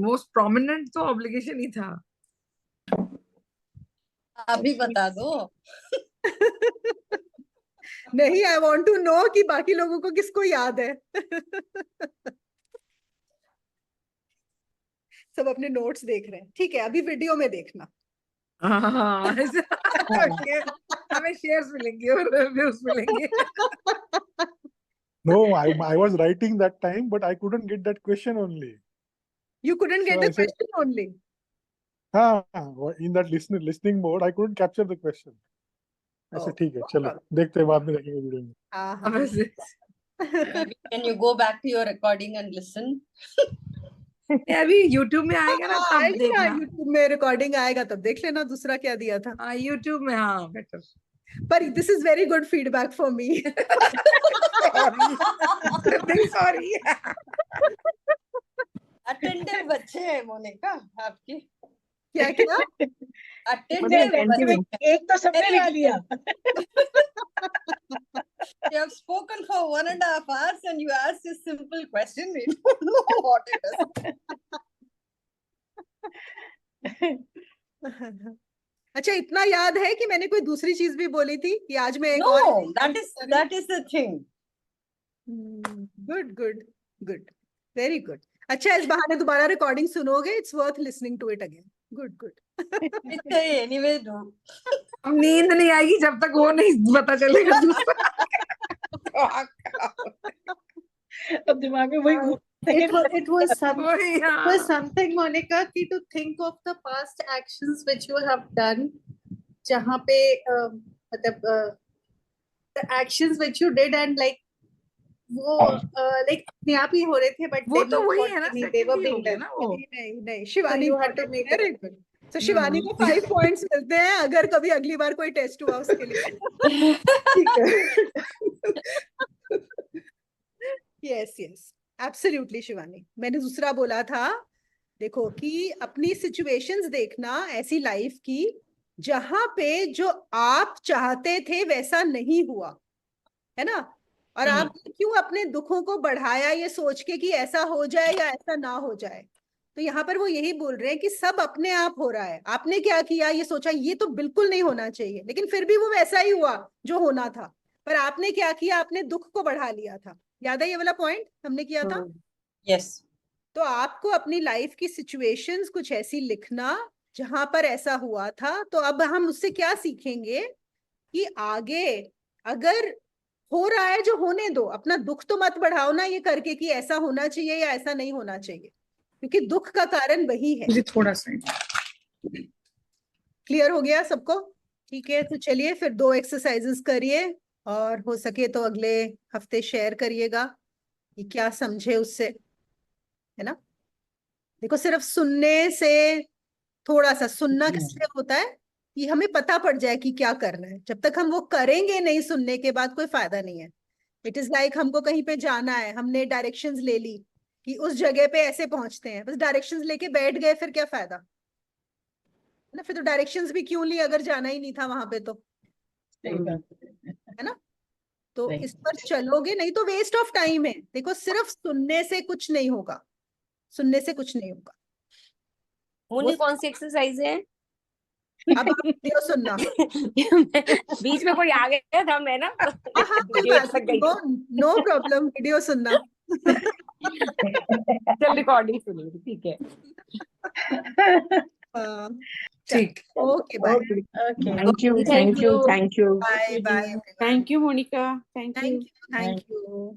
मोस्ट प्रोमिनेंट तो obligation ही था।
अभी बता दो।
नहीं, आई वांट टू नो कि बाकी लोगों को किसको याद है। सब अपने नोट्स देख रहे हैं, ठीक है, अभी वीडियो में देखना।
हाँ, हमें शेयर्स मिलेंगे और व्यूज मिलेंगे।
No, I was writing that time, but I couldn't get that question only.
You couldn't get
So
the
I said,
question only.
in that listening mode, I couldn't capture the question. I said, ठीक है, चलो देखते हैं, बाद में देखेंगे video में।
हाँ,
Maybe can you go back to your recording and listen?
अभी YouTube में आएगा ना तब
आएगा,
देखना।
YouTube में रिकॉर्डिंग आएगा तब देख लेना दूसरा क्या दिया था।
हाँ, YouTube में, हाँ बेटर।
पर this is very good feedback for me.
Sorry.
Attentive बच्चे हैं मोनिका आपकी।
क्या क्या?
Attentive
attentive
बच्चे।
एक तो सबने लिख लिया।
You have spoken for 1.5 hours and you asked a simple question. We don't know what it is.
अच्छा, इतना याद है कि मैंने कोई दूसरी चीज भी बोली थी कि आज मैं एक
No,
और
that is the thing.
Good good good, very good. अच्छा, इस बहाने दोबारा रिकॉर्डिंग सुनोगे, it's worth listening to it again. Good good.
Anyway, do.
अब नींद नहीं आएगी जब तक वो नहीं पता चलेगा दूसरा।
अब दिमाग में वही
It was
वही, हाँ।
was something, Monica, कि to think of the past actions which you have done, जहाँ पे मतलब the actions which you did and like वो like अपने आप ही हो रहे थे, but
वो
then
तो
you
वही
thought
है ना,
कि नहीं, they were
second ही हो
being
गया
done.
ना वो।
नहीं Shivani,
you had to make it.
Very good. तो शिवानी को 5 पॉइंट्स मिलते हैं अगर कभी अगली बार कोई टेस्ट हुआ उसके लिए। ठीक है। Yes yes, absolutely Shivani. मैंने दूसरा बोला था, देखो कि अपनी सिचुएशंस देखना ऐसी लाइफ की जहां पे जो आप चाहते थे वैसा नहीं हुआ, है ना, और आपने क्यों अपने दुखों को बढ़ाया ये सोच के कि ऐसा हो जाए या ऐसा ना हो जाए। तो यहाँ पर वो यही बोल रहे हैं कि सब अपने आप हो रहा है, आपने क्या किया, ये सोचा ये तो बिल्कुल नहीं होना चाहिए, लेकिन फिर भी वो वैसा ही हुआ जो होना था, पर आपने क्या किया, आपने दुख को बढ़ा लिया था। याद है ये वाला पॉइंट हमने किया था?
Yes.
तो आपको अपनी लाइफ की सिचुएशंस कुछ ऐसी लिखना जहां पर ऐसा हुआ था। तो अब हम उससे क्या सीखेंगे कि आगे अगर हो रहा है जो होने दो, अपना दुख तो मत बढ़ाओ ना ये करके कि ऐसा होना चाहिए या ऐसा नहीं होना चाहिए, क्योंकि दुख का कारण वही है।
मुझे थोड़ा सा
क्लियर हो गया सबको? ठीक है, तो चलिए फिर 2 एक्सरसाइजेस करिए और हो सके तो अगले हफ्ते शेयर करिएगा कि क्या समझे उससे, है ना। देखो, सिर्फ सुनने से, थोड़ा सा सुनना किसलिए होता है कि हमें पता पड़ जाए कि क्या करना है। जब तक हम वो करेंगे नहीं सुनने के बाद कोई फायदा नहीं है। इट इज लाइक हमको कहीं पे जाना है, हमने डायरेक्शंस ले ली कि उस जगह पे ऐसे पहुंचते हैं, बस डायरेक्शंस लेके बैठ गए, फिर क्या फायदा ना। फिर तो डायरेक्शंस भी क्यों ली अगर जाना ही नहीं था वहां पे, तो है ना। तो इस पर चलोगे नहीं तो वेस्ट ऑफ टाइम है। देखो, सिर्फ सुनने से कुछ नहीं होगा, सुनने से कुछ नहीं होगा।
मुझे कौन सी एक्सरसाइज है?
अब आप वीडियो सुनना।
बीच में कोई आ गया था, मैं ना गेट तक गई।
नो प्रॉब्लम, वीडियो सुनना।
चल रिकॉर्डिंग सुनेंगे, ठीक है।
ठीक, okay bye.
Thank you.
Thank you.
Thank you.
Bye bye.
Thank you, Monica. Thank you.
Thank you.